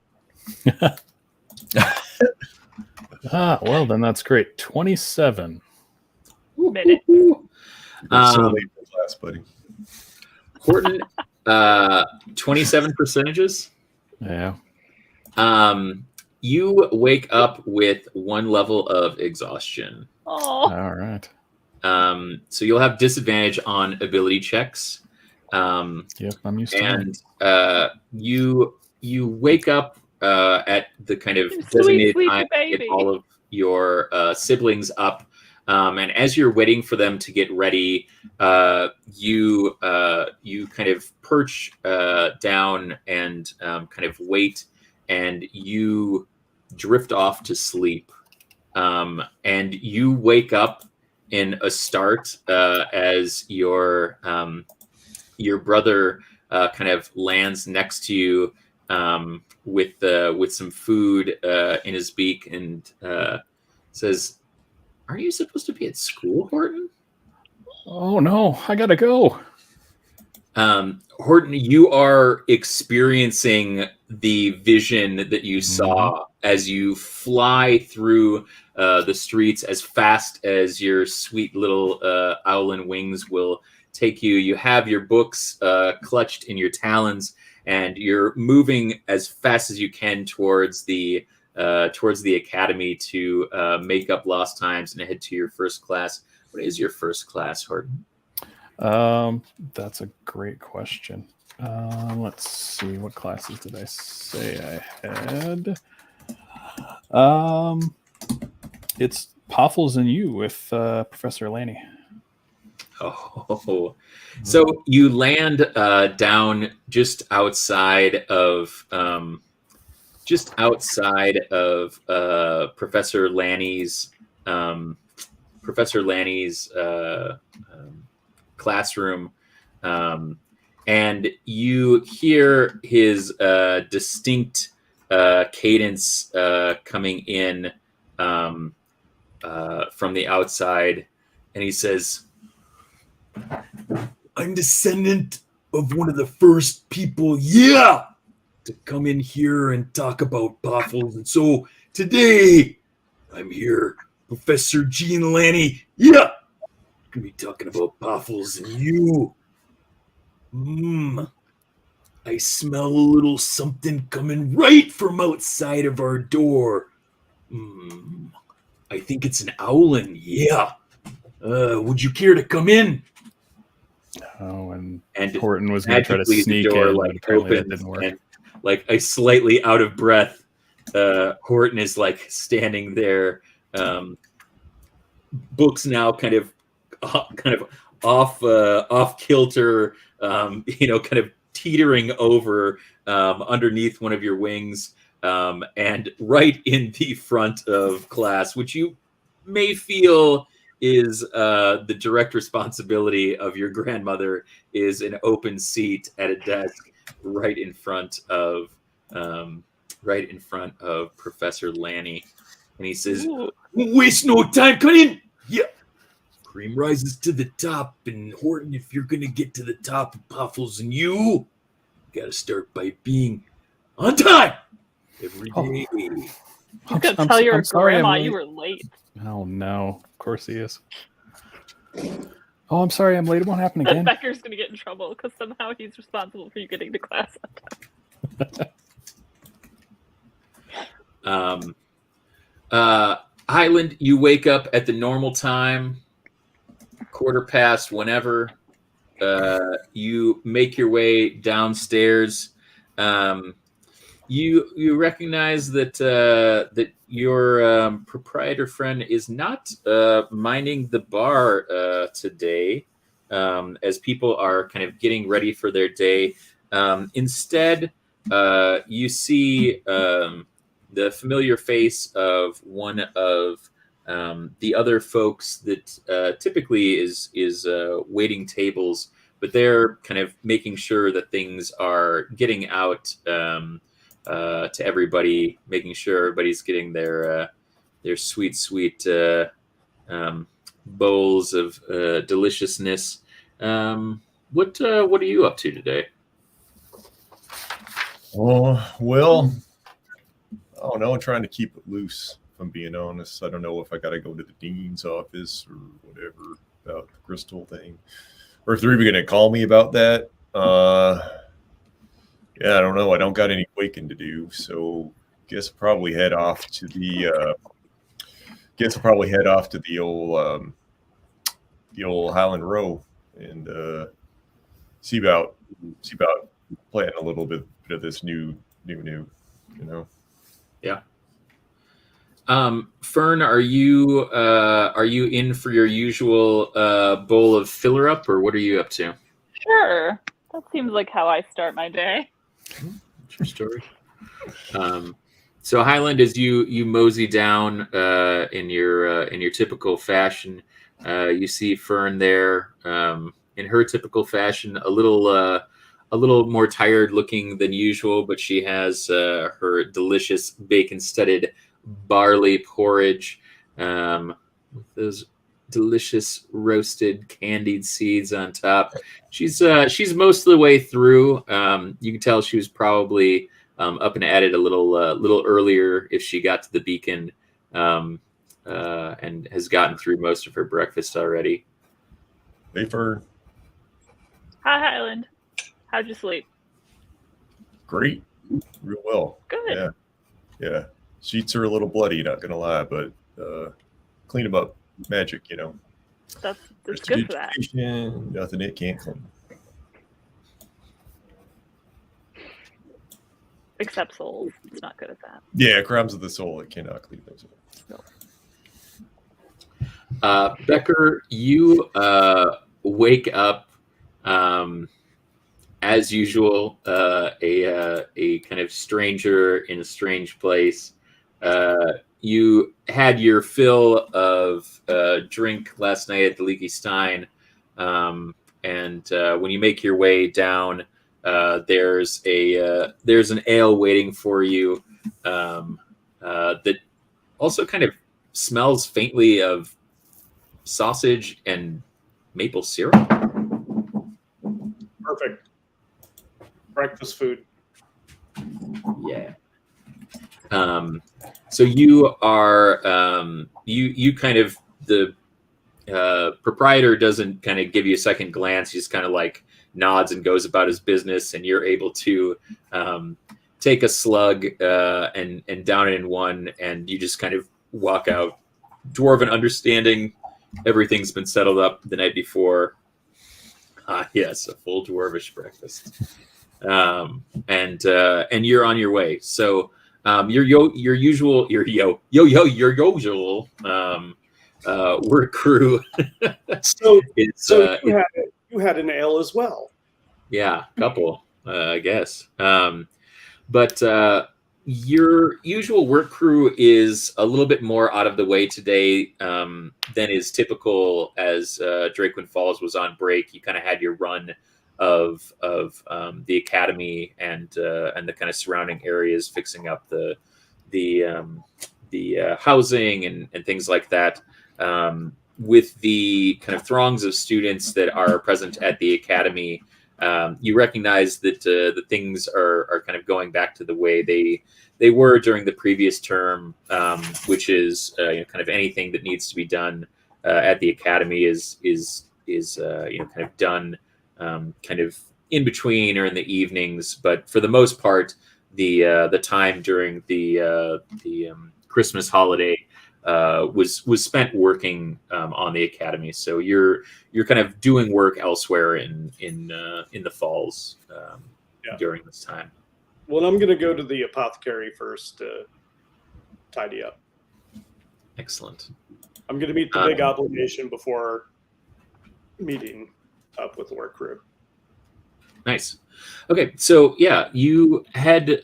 Well, then that's great. 27. Minutes. So late for class, buddy. Horton, 27 percentages. Yeah. You wake up with 1 level of exhaustion. Oh, All right. So you'll have disadvantage on ability checks. Yep, I'm used to And you wake up at the kind of Sweet, designated sweet time to get baby. all of your siblings up. And as you're waiting for them to get ready, you kind of perch down and kind of wait, and you drift off to sleep. And you wake up in a start as your brother kind of lands next to you with some food in his beak and says, "Aren't you supposed to be at school, Horton?" Oh no, I gotta go. Horton, you are experiencing the vision that you saw as you fly through the streets as fast as your sweet little owlin wings will take you. You have your books clutched in your talons, and you're moving as fast as you can towards the academy to make up lost times and head to your first class. What is your first class, Horton? That's a great question. Let's see, what classes did I say I had? It's Poffles and You with Professor Lanny. Oh, so you land down just outside of Professor Lanny's classroom, and you hear his distinct cadence coming in from the outside, and he says, "I'm descendant of one of the first people, to come in here and talk about Poffles. And so today, I'm here, Professor Gene Lanny, gonna be talking about Poffles and You. I smell a little something coming right from outside of our door. I think it's an owlin, would you care to come in?" Oh, and and Horton was going to try to magically sneak the door in, but like apparently that opens, didn't work. and like a slightly out of breath Horton is like standing there, books now kind of off kilter, kind of teetering over underneath one of your wings, and right in the front of class, which you may feel is the direct responsibility of your grandmother, is an open seat at a desk right in front of Professor Lanny, and he says, Ooh. "Won't waste no time, come in. Cream rises to the top, and Horton, if you're gonna get to the top of Poffles and You, gotta start by being on time every day." You could tell your sorry, grandma I'm late. you were late. Oh no, of course he is. Oh, I'm sorry, I'm late. It won't happen again. Becker's gonna get in trouble because somehow he's responsible for you getting to class on time. Highland, you wake up at the normal time, 1:15, whenever. You make your way downstairs. You recognize that your proprietor friend is not minding the bar today, as people are kind of getting ready for their day. Instead, you see the familiar face of one of the other folks that typically is waiting tables, but they're kind of making sure that things are getting out to everybody, making sure everybody's getting their sweet bowls of deliciousness. What are you up to today? Oh, well, I don't know. I'm trying to keep it loose, if I'm being honest. I don't know if I got to go to the dean's office or whatever about the crystal thing, or if they're even going to call me about that. Yeah, I don't know. I don't got any waking to do, so guess I'll probably head off to the old Highland Row and see about playing a little bit of this new. you know. Fern, are you in for your usual bowl of filler up, or what are you up to? Sure. That seems like how I start my day. True story. So Highland, as you mosey down in your typical fashion, you see Fern there in her typical fashion, a little more tired looking than usual, but she has her delicious bacon-studded barley porridge with those delicious roasted candied seeds on top. She's most of the way through. You can tell she was probably up and at it a little earlier if she got to the beacon, and has gotten through most of her breakfast already. Hey, Fern. Hi, Highland. How'd you sleep? Great. Real well. Good. Yeah. Sheets are a little bloody, not gonna lie, but clean them up. Magic, you know. That's good for that. Nothing it can't clean. Except souls. It's not good at that. Yeah, crimes of the soul, it cannot clean those up. Becker, you wake up as usual, a kind of stranger in a strange place. You had your fill of drink last night at the Leaky Stein, and when you make your way down, there's an ale waiting for you that also kind of smells faintly of sausage and maple syrup. Perfect. Breakfast food. Yeah. So you are you kind of, the proprietor doesn't kind of give you a second glance. He just kind of like nods and goes about his business, and you're able to take a slug and down it in one, and you just kind of walk out, dwarven understanding. Everything's been settled up the night before. Yes, a full dwarvish breakfast. And you're on your way. So your usual work crew. So is, you had an ale as well. Yeah, a couple, I guess. But your usual work crew is a little bit more out of the way today than is typical, as Drakewind Falls was on break. You kind of had your run of the academy and the kind of surrounding areas, fixing up the housing and things like that. With the kind of throngs of students that are present at the academy, you recognize that the things are kind of going back to the way they were during the previous term, which is kind of anything that needs to be done at the academy is kind of done kind of in between or in the evenings. But for the most part, the time during the Christmas holiday was spent working on the academy. So you're kind of doing work elsewhere in the falls during this time. Well, I'm going to go to the apothecary first to tidy up. Excellent. I'm going to meet the big obligation before meeting up with the work crew. Nice. Okay, so yeah, you head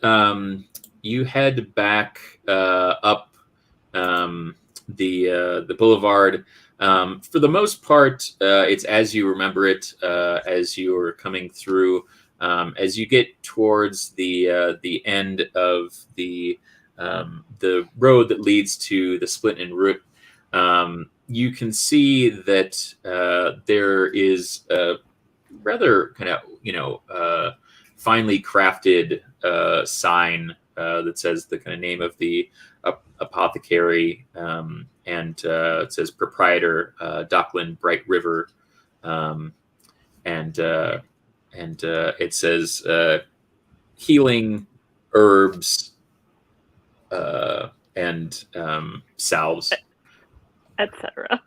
back up the boulevard. For the most part, it's as you remember it, as you are coming through. As you get towards the end of the road that leads to the Split and Root, you can see that there is a rather kind of finely crafted sign that says the kind of name of the apothecary, and it says proprietor Dockland Bright River, and it says healing herbs and salves, etc.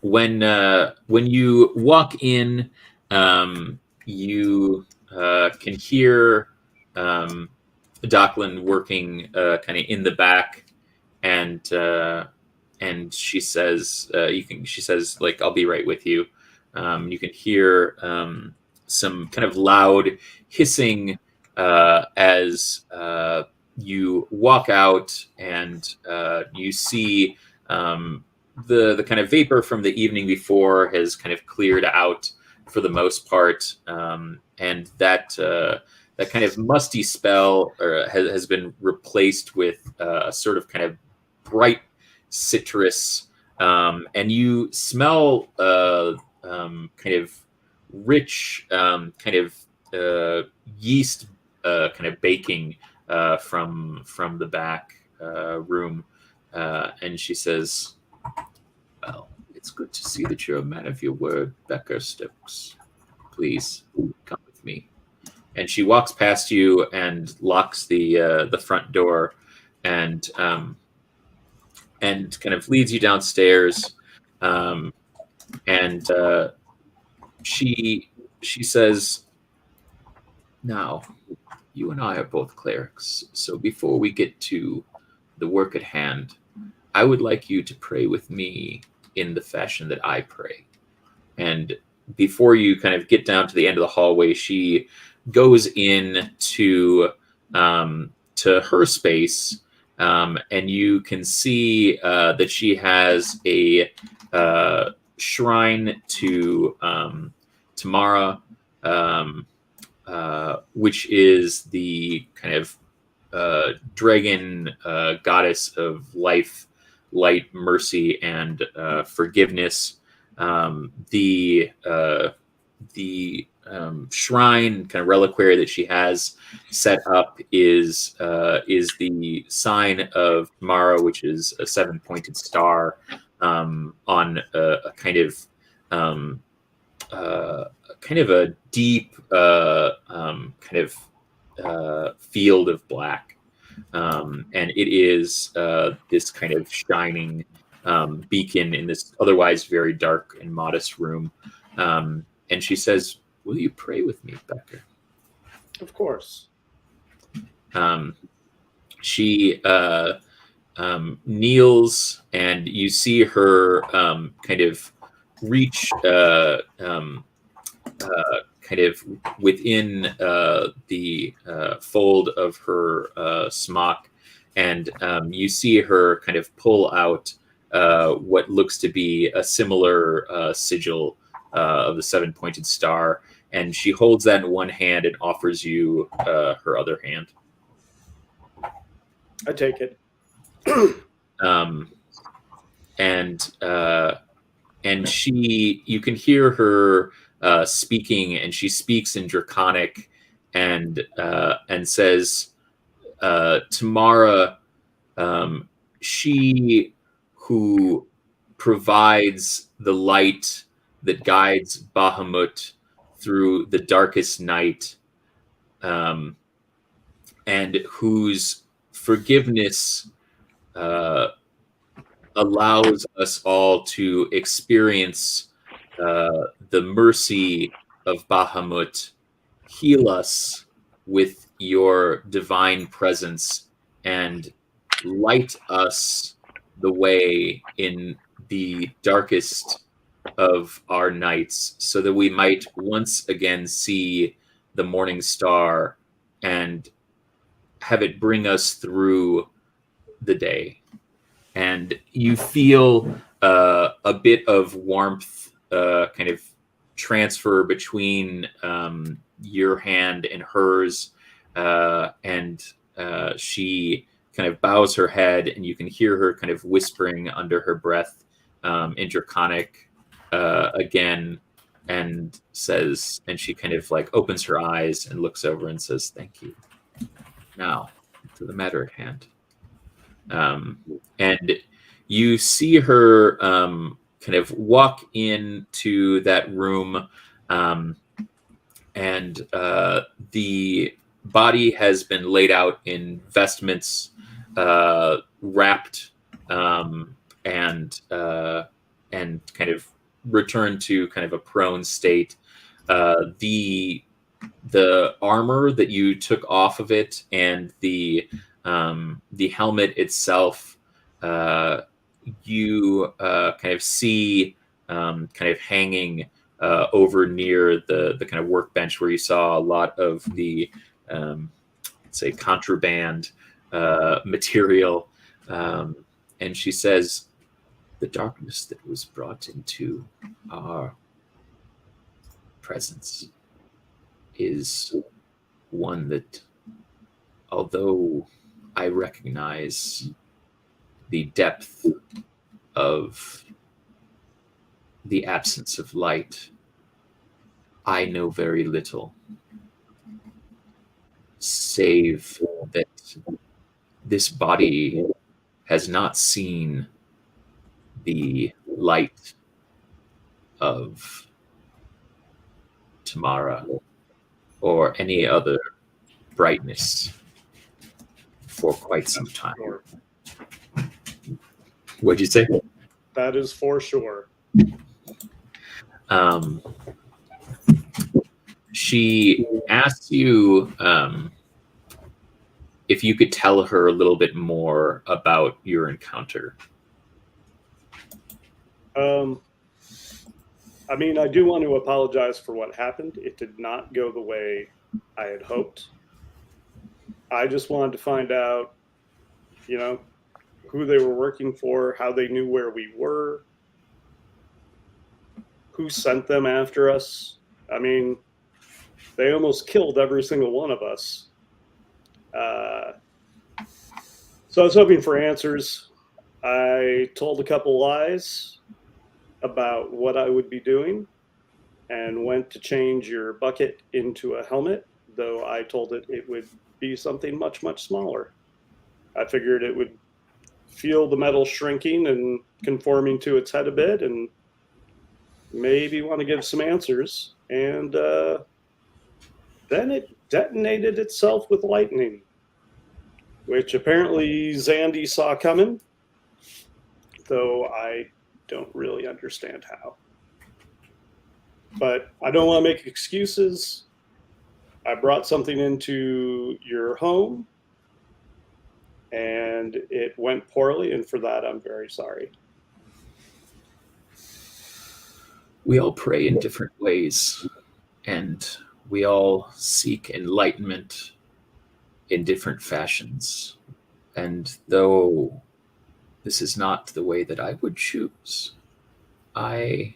When you walk in, you can hear Dockland working kind of in the back, and she says, She says, like, "I'll be right with you." You can hear some kind of loud hissing as you walk out, and you see the kind of vapor from the evening before has kind of cleared out for the most part, and that kind of musty spell has been replaced with a sort of kind of bright citrus, and you smell kind of rich kind of yeast kind of baking from the back room, and she says, "Well, it's good to see that you're a man of your word, Becker Stokes. Please come with me." And she walks past you and locks the front door, and kind of leads you downstairs. And she says, "Now, you and I are both clerics, so before we get to the work at hand, I would like you to pray with me in the fashion that I pray." And before you kind of get down to the end of the hallway, she goes in to her space, and you can see that she has a shrine to Tamara, which is the kind of dragon goddess of life, light, mercy, and forgiveness. The shrine kind of reliquary that she has set up is the sign of Tamara, which is a 7-pointed star on a kind of a deep kind of field of black, and it is this kind of shining beacon in this otherwise very dark and modest room. And she says, "Will you pray with me, Becker?" Of course. She kneels, and you see her kind of reach kind of within the fold of her smock, and you see her kind of pull out what looks to be a similar sigil of the 7-pointed star, and she holds that in one hand and offers you her other hand. I take it. And she, you can hear her speaking, and she speaks in Draconic, and says, "Tamara, she who provides the light that guides Bahamut through the darkest night, and whose forgiveness allows us all to experience the mercy of Bahamut. Heal us with your divine presence and light us the way in the darkest of our nights, so that we might once again see the morning star and have it bring us through the day." And you feel a bit of warmth kind of transfer between your hand and hers, and she kind of bows her head, and you can hear her kind of whispering under her breath in Draconic again, and says, and she kind of like opens her eyes and looks over and says, "Thank you. Now to the matter at hand." And you see her kind of walk into that room, and the body has been laid out in vestments, wrapped, and kind of returned to kind of a prone state. the armor that you took off of it and the helmet itself, you kind of see kind of hanging over near the kind of workbench where you saw a lot of the say contraband material, and she says, the darkness that was brought into our presence is one that, although I recognize the depth of the absence of light, I know very little, save that this body has not seen the light of Tamara or any other brightness for quite some time. Sure. What'd you say? That is for sure. She asked you if you could tell her a little bit more about your encounter. I mean, I do want to apologize for what happened. It did not go the way I had hoped. I just wanted to find out, you know, who they were working for, how they knew where we were, who sent them after us. I mean, they almost killed every single one of us. So I was hoping for answers. I told a couple lies about what I would be doing and went to change your bucket into a helmet, though I told it it would be something much, much smaller. I figured it would feel the metal shrinking and conforming to its head a bit and maybe want to give some answers. And then it detonated itself with lightning, which apparently Zandy saw coming, though I don't really understand how. But I don't want to make excuses. I brought something into your home and it went poorly, and for that I'm very sorry. We all pray in different ways, and we all seek enlightenment in different fashions. And though this is not the way that I would choose, I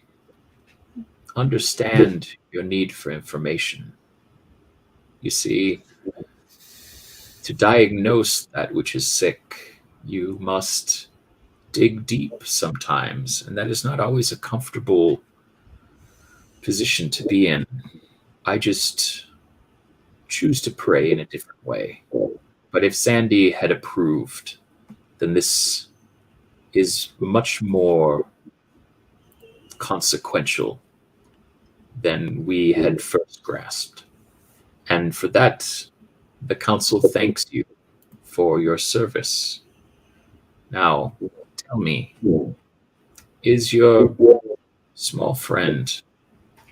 understand your need for information. You see, to diagnose that which is sick, you must dig deep sometimes, and that is not always a comfortable position to be in. I just choose to pray in a different way. But if Sandy had approved, then this is much more consequential than we had first grasped. And for that, the council thanks you for your service. Now, tell me, is your small friend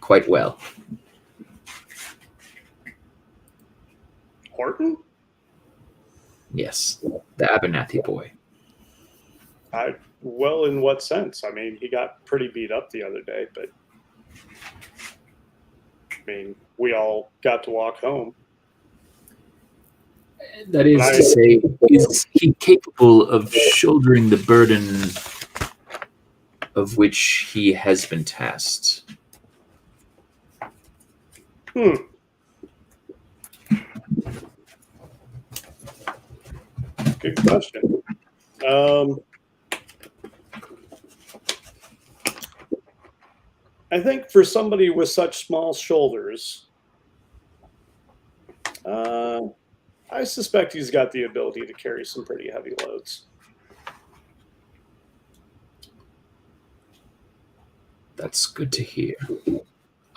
quite well? Horton? Yes, the Abernathy boy. Well, in what sense? I mean, he got pretty beat up the other day, but I mean, we all got to walk home. That is to say, is he capable of shouldering the burden of which he has been tasked? Good question. I think for somebody with such small shoulders, I suspect he's got the ability to carry some pretty heavy loads. That's good to hear.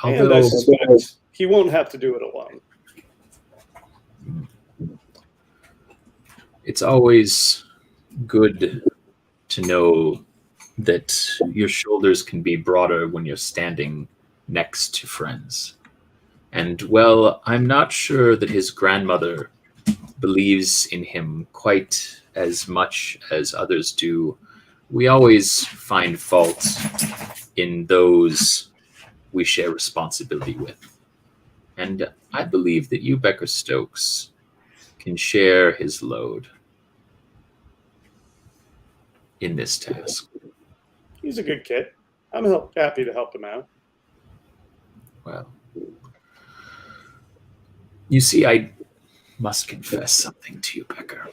And I suspect he won't have to do it alone. It's always good to know that your shoulders can be broader when you're standing next to friends. And, well, I'm not sure that his grandmother believes in him quite as much as others do. We always find fault in those we share responsibility with. And I believe that you, Becker Stokes, can share his load in this task. He's a good kid. I'm happy to help him out. Well, you see, I must confess something to you, Becker.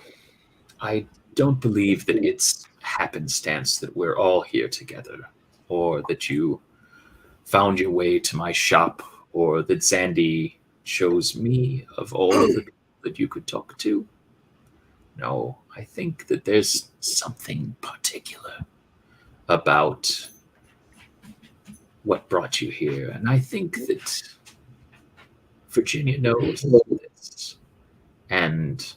I don't believe that it's happenstance that we're all here together, or that you found your way to my shop, or that Zandy chose me of all of the people that you could talk to. No, I think that there's something particular about what brought you here, and I think that Virginia knows this, and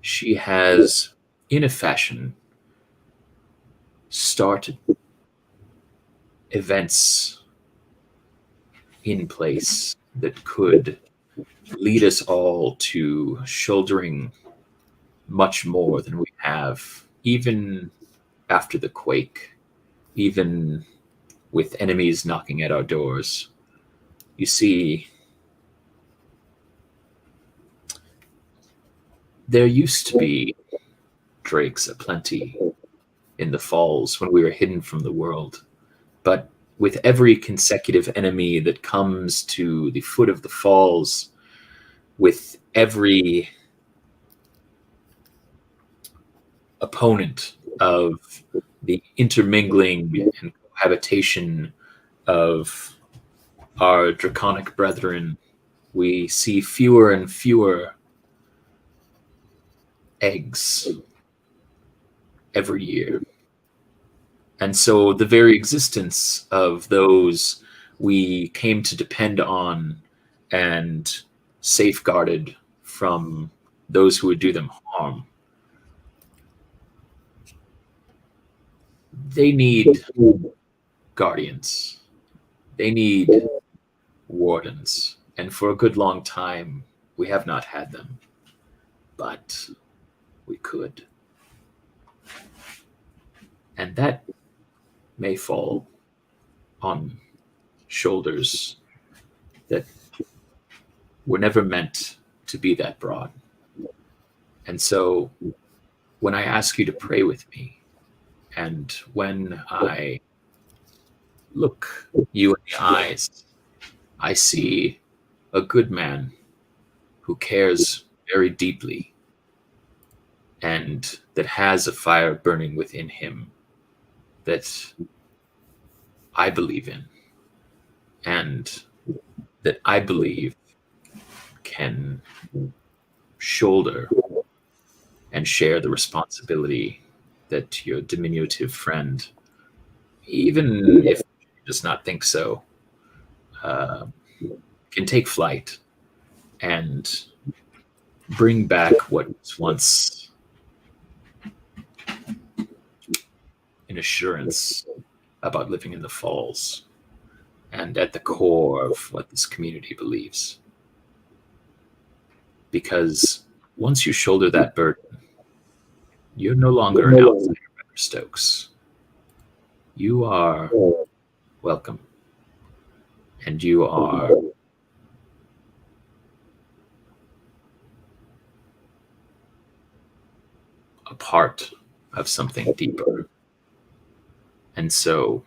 she has, in a fashion, started events in place that could lead us all to shouldering much more than we have, even after the quake, even with enemies knocking at our doors. You see, there used to be drakes aplenty in the falls when we were hidden from the world, but with every consecutive enemy that comes to the foot of the falls, with every opponent of the intermingling and cohabitation of our draconic brethren, we see fewer and fewer eggs every year. And so the very existence of those we came to depend on and safeguarded from those who would do them harm, they need guardians. They need wardens. And for a good long time, we have not had them. But we could. And that may fall on shoulders that were never meant to be that broad. And so when I ask you to pray with me, and when I look you in the eyes, I see a good man who cares very deeply and that has a fire burning within him that I believe in, and that I believe can shoulder and share the responsibility that your diminutive friend, even if he does not think so, can take flight and bring back what was once an assurance about living in the falls and at the core of what this community believes. Because once you shoulder that burden, you're no longer an outsider, Becker Stokes. You are welcome. And you are a part of something deeper. And so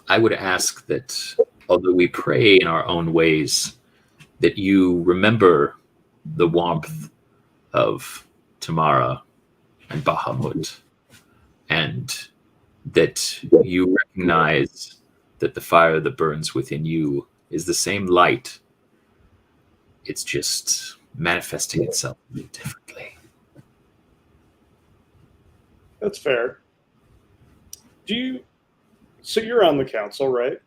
I would ask that, although we pray in our own ways, that you remember the warmth of Tamara and Bahamut, and that you recognize that the fire that burns within you is the same light. It's just manifesting itself differently. That's fair. So you're on the council, right?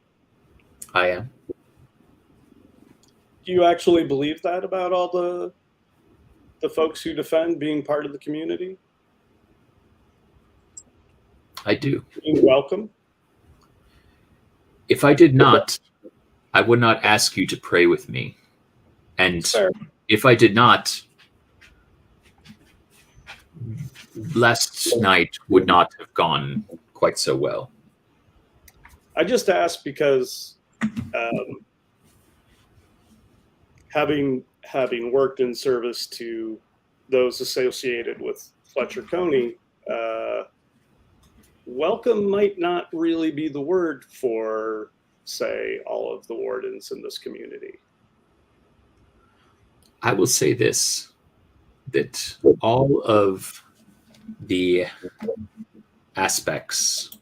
I am. Do you actually believe that about all the folks who defend being part of the community? I do. Being welcome? If I did not, I would not ask you to pray with me. And Fair. if I did not, last night would not have gone quite so well. I just asked because having worked in service to those associated with Fletcher Coney, welcome might not really be the word for, say, all of the wardens in this community. I will say this, that all of the aspects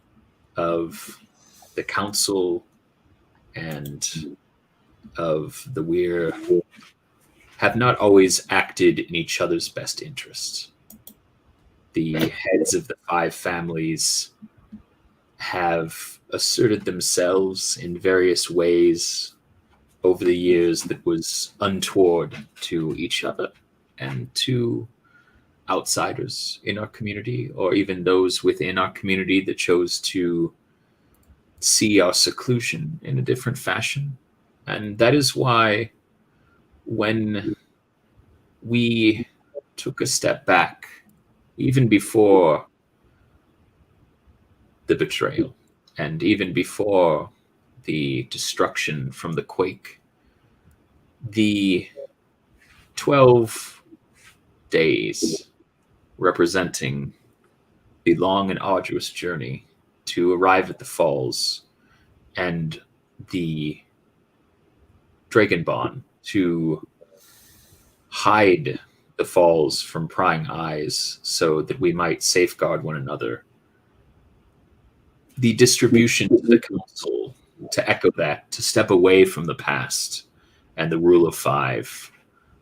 of the council and of the Weir have not always acted in each other's best interests. The heads of the 5 families have asserted themselves in various ways over the years that was untoward to each other and to outsiders in our community, or even those within our community that chose to see our seclusion in a different fashion. And that is why when we took a step back, even before the betrayal and even before the destruction from the quake, the 12 days representing the long and arduous journey to arrive at the falls and the Dragonbond to hide the falls from prying eyes so that we might safeguard one another. The distribution to the council to echo that, to step away from the past and the rule of 5,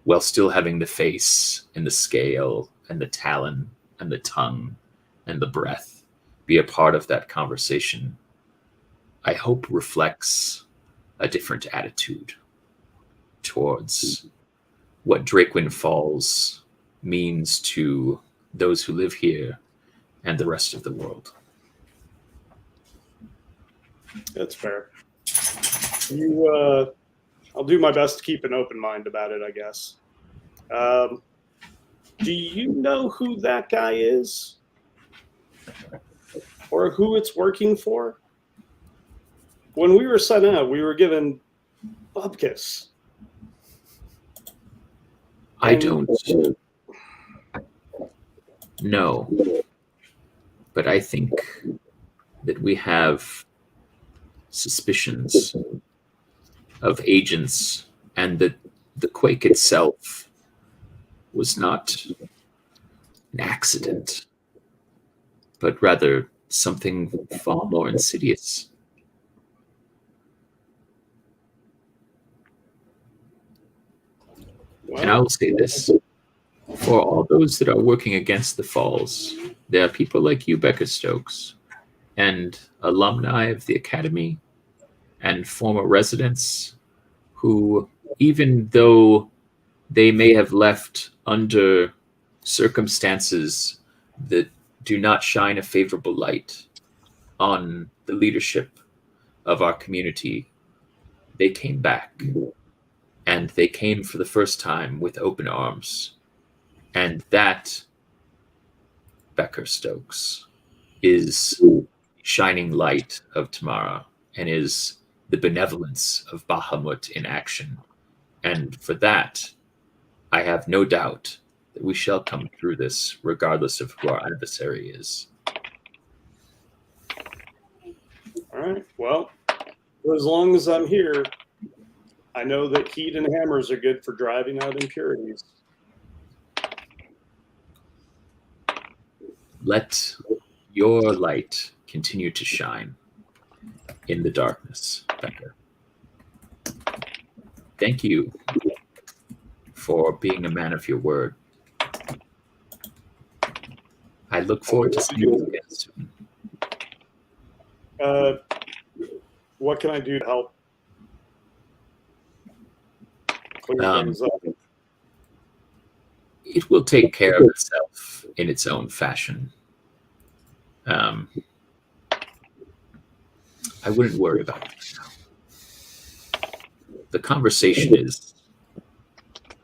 while still having the face and the scale and the talon and the tongue and the breath be a part of that conversation, I hope reflects a different attitude towards what Drakewind Falls means to those who live here and the rest of the world. That's fair. I'll do my best to keep an open mind about it, I guess. Do you know who that guy is? Or who it's working for? When we were sent out, we were given bupkis. I don't know, but I think that we have suspicions of agents, and that the quake itself was not an accident, but rather something far more insidious. Well, And I will say this, for all those that are working against the falls, there are people like you, Becker Stokes, and alumni of the Academy and former residents who, even though they may have left under circumstances that do not shine a favorable light on the leadership of our community, they came back. And they came for the first time with open arms. And that, Becker Stokes, is shining light of tomorrow and is the benevolence of Bahamut in action. And for that, I have no doubt that we shall come through this regardless of who our adversary is. all right. Well, for as long as I'm here, I know that heat and hammers are good for driving out impurities. Let your light continue to shine in the darkness, Becker. Thank you for being a man of your word. I look forward to seeing you again soon. What can I do to help clear things up? It will take care of itself in its own fashion. I wouldn't worry about it now. the conversation is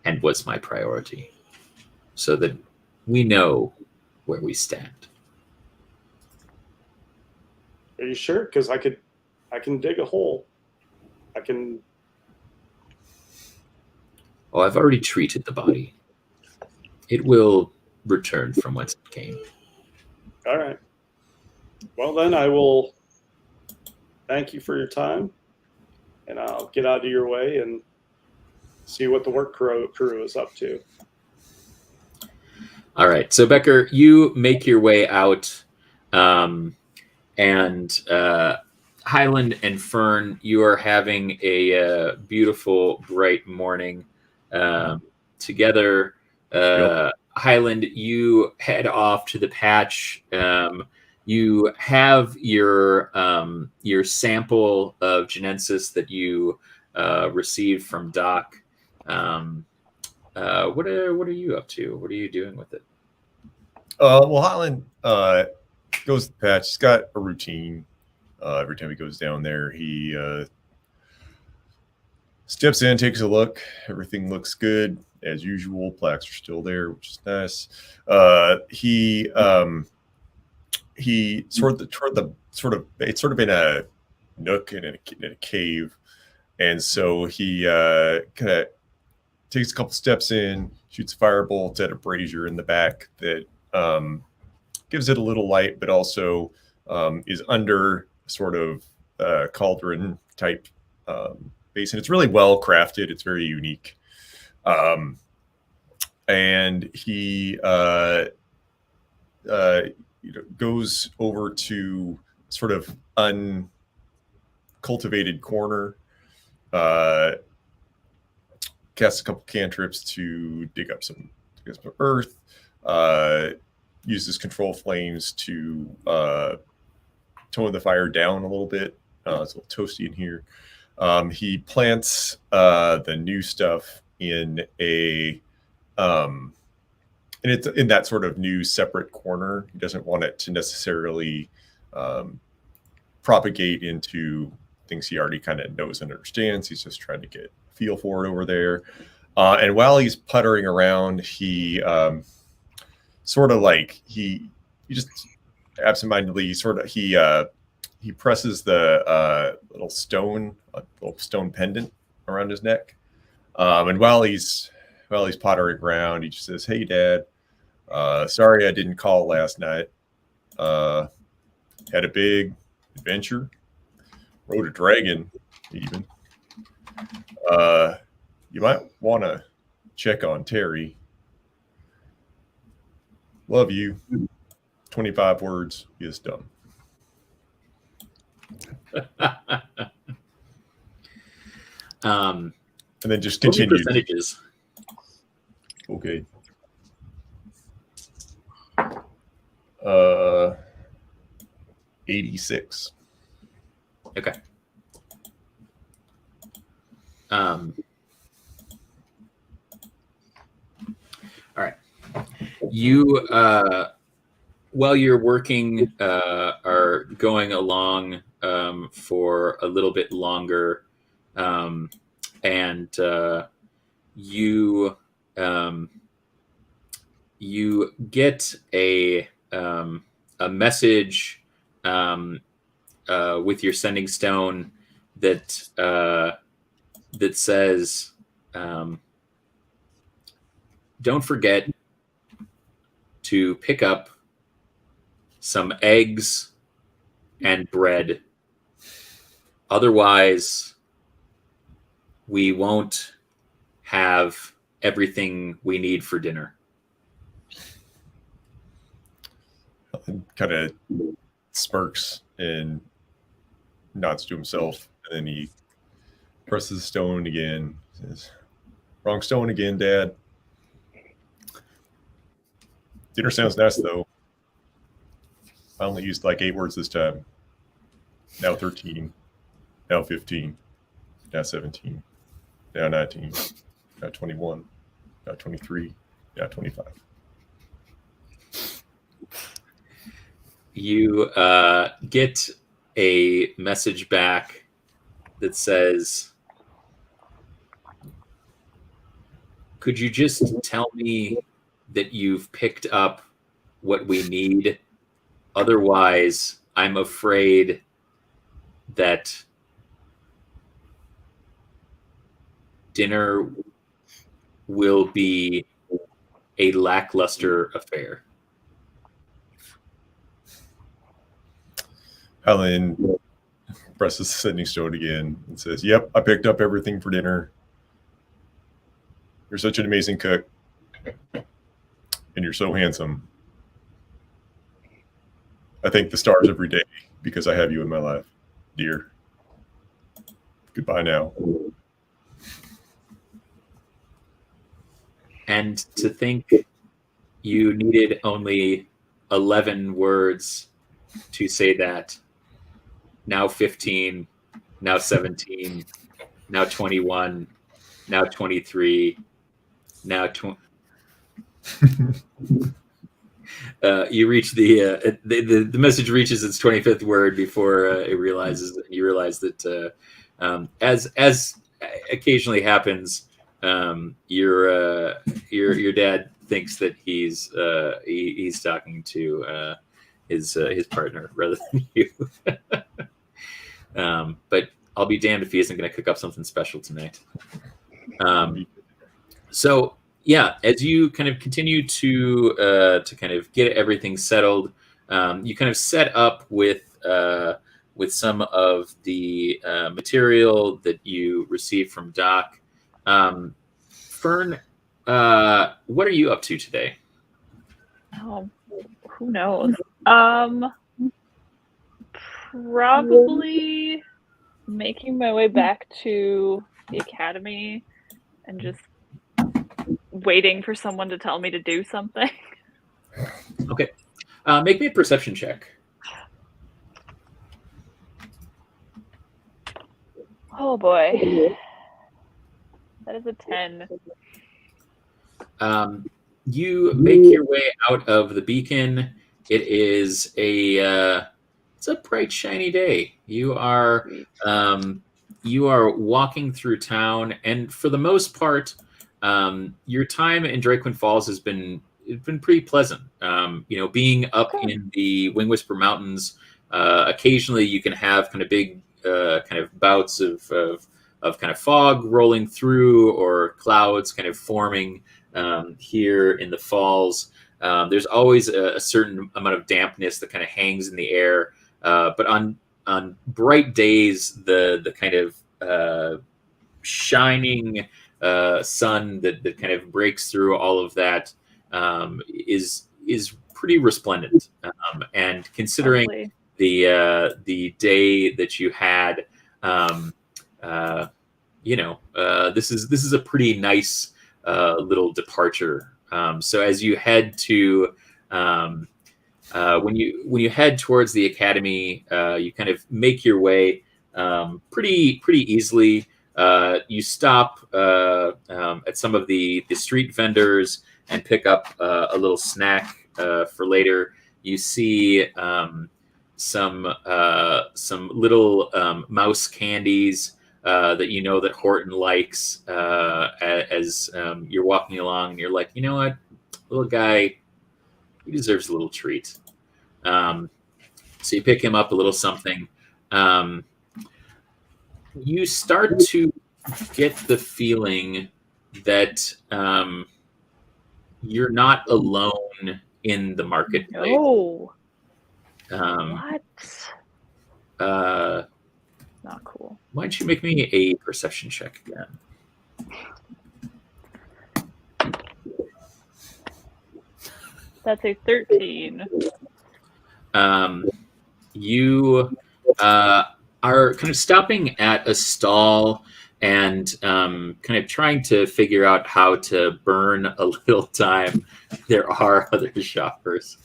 and was my priority, so that we know where we stand. Are you sure? Because I can dig a hole. I can. Oh, I've already treated the body. It will return from whence it came. All right. Well, then I will thank you for your time, and I'll get out of your way and see what the work crew is up to. All right. So, Becker, you make your way out, and Highland and Fern, you are having a beautiful, bright morning together. Yep. Highland, you head off to the patch. You have your sample of Genensis that you received from Doc. What are you up to? What are you doing with it? Well, Highland goes to the patch. He's got a routine. Every time he goes down there, he steps in, takes a look. Everything looks good as usual. Plaques are still there, which is nice. He it's sort of in a nook in a cave, and so he kind of takes a couple steps in, shoots a firebolt at a brazier in the back that gives it a little light, but also is under sort of cauldron type basin. It's really well crafted. It's very unique. And he goes over to sort of uncultivated corner, casts a couple cantrips to dig up some earth, uses control flames to tone the fire down a little bit. It's a little toasty in here. He plants the new stuff in a and it's in that sort of new separate corner. He doesn't want it to necessarily propagate into things he already kind of knows and understands. He's just trying to get a feel for it over there. And while he's puttering around, he sort of like he just absentmindedly he presses the little stone pendant around his neck. And while he's pottering around, he just says, "Hey, Dad, sorry I didn't call last night. Had a big adventure. Rode a dragon, even. You might want to check on Terry. Love you. 25 words. Is done." And then just continue. Percentages. Okay. 86. Okay. All right. You, while you're working, are going along for a little bit longer, and you get a message with your sending stone that says, "Don't forget to pick up some eggs and bread. Otherwise, we won't have everything we need for dinner." Kind of smirks and nods to himself, and then he presses the stone again. Says, "Wrong stone again, Dad. Dinner sounds nice, though. I only used like 8 words this time. Now 13. Now 15. Now 17. Now 19. Now 21. Now 23. Now 25. You get a message back that says, could you just tell me that you've picked up what we need? Otherwise, I'm afraid that dinner will be a lackluster affair. Highland presses the sending stone again and says, "Yep, I picked up everything for dinner. You're such an amazing cook, and you're so handsome. I thank the stars every day because I have you in my life, dear. Goodbye now." And to think you needed only 11 words to say that. Now 15, now 17, now 21, now 23, now 20. You reach the message reaches its 25th word before you realize that as occasionally happens, your dad thinks that he's talking to his partner rather than you. But I'll be damned if he isn't going to cook up something special tonight. So yeah, as you kind of continue to kind of get everything settled, you kind of set up with some of the material that you received from Doc. Fern, what are you up to today? Oh, who knows? Probably making my way back to the academy and just waiting for someone to tell me to do something. Okay. Make me a perception check. Oh boy. That is a 10. You make your way out of the beacon. It is it's a bright, shiny day. You are walking through town, and for the most part, your time in Drakewind Falls has been pretty pleasant. Being up in the Wing Whisper Mountains, occasionally you can have kind of big kind of bouts of kind of fog rolling through or clouds kind of forming here in the falls. There's always a certain amount of dampness that kind of hangs in the air. But on bright days, the kind of shining sun that kind of breaks through all of that is pretty resplendent. And considering Lovely. the day that you had, this is a pretty nice little departure. So as you head to when you head towards the academy, you kind of make your way pretty easily. You stop at some of the street vendors and pick up a little snack for later. You see some little mouse candies that you know that Horton likes as you're walking along, and you're like, you know what, little guy, he deserves a little treat. So you pick him up a little something. You start to get the feeling that you're not alone in the marketplace. No. What? Not cool. Why don't you make me a perception check again? That's a 13. You are kind of stopping at a stall and kind of trying to figure out how to burn a little time. There are other shoppers.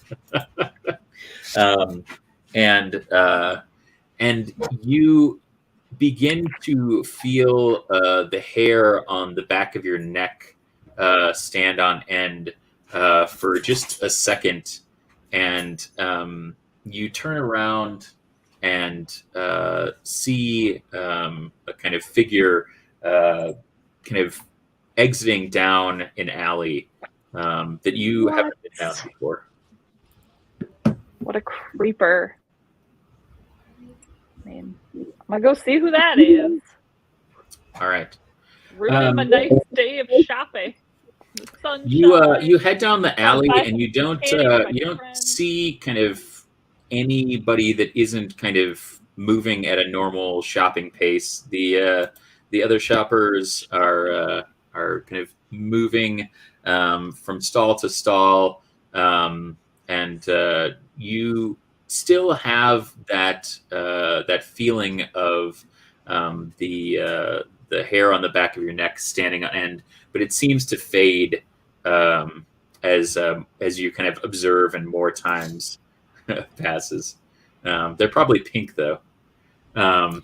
And you begin to feel the hair on the back of your neck stand on end for just a second, and you turn around and see a kind of figure kind of exiting down an alley that you haven't been down before. What a creeper. I mean, I'm gonna go see who that is. All right. Ruining my nice day of shopping. The sunshine. You head down the alley and you don't friends. see kind of anybody that isn't kind of moving at a normal shopping pace. The other shoppers are kind of moving from stall to stall, and you still have that feeling of the hair on the back of your neck standing on end, but it seems to fade as you kind of observe and more times passes. They're probably pink though. How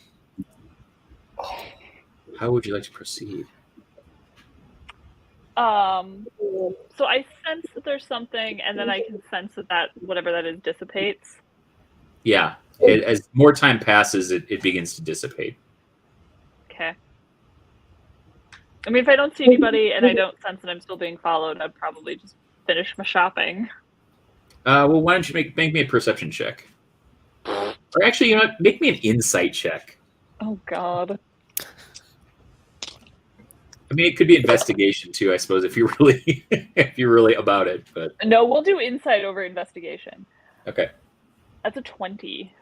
would you like to proceed? So I sense that there's something, and then I can sense that whatever that is dissipates. Yeah, as more time passes, it begins to dissipate. Okay. I mean, if I don't see anybody and I don't sense that I'm still being followed, I'd probably just finish my shopping. Well, why don't you make me a perception check? Or actually, you know what? Make me an insight check. Oh, God. I mean, it could be investigation too, I suppose, if you're really about it. But no, we'll do insight over investigation. Okay. That's a 20.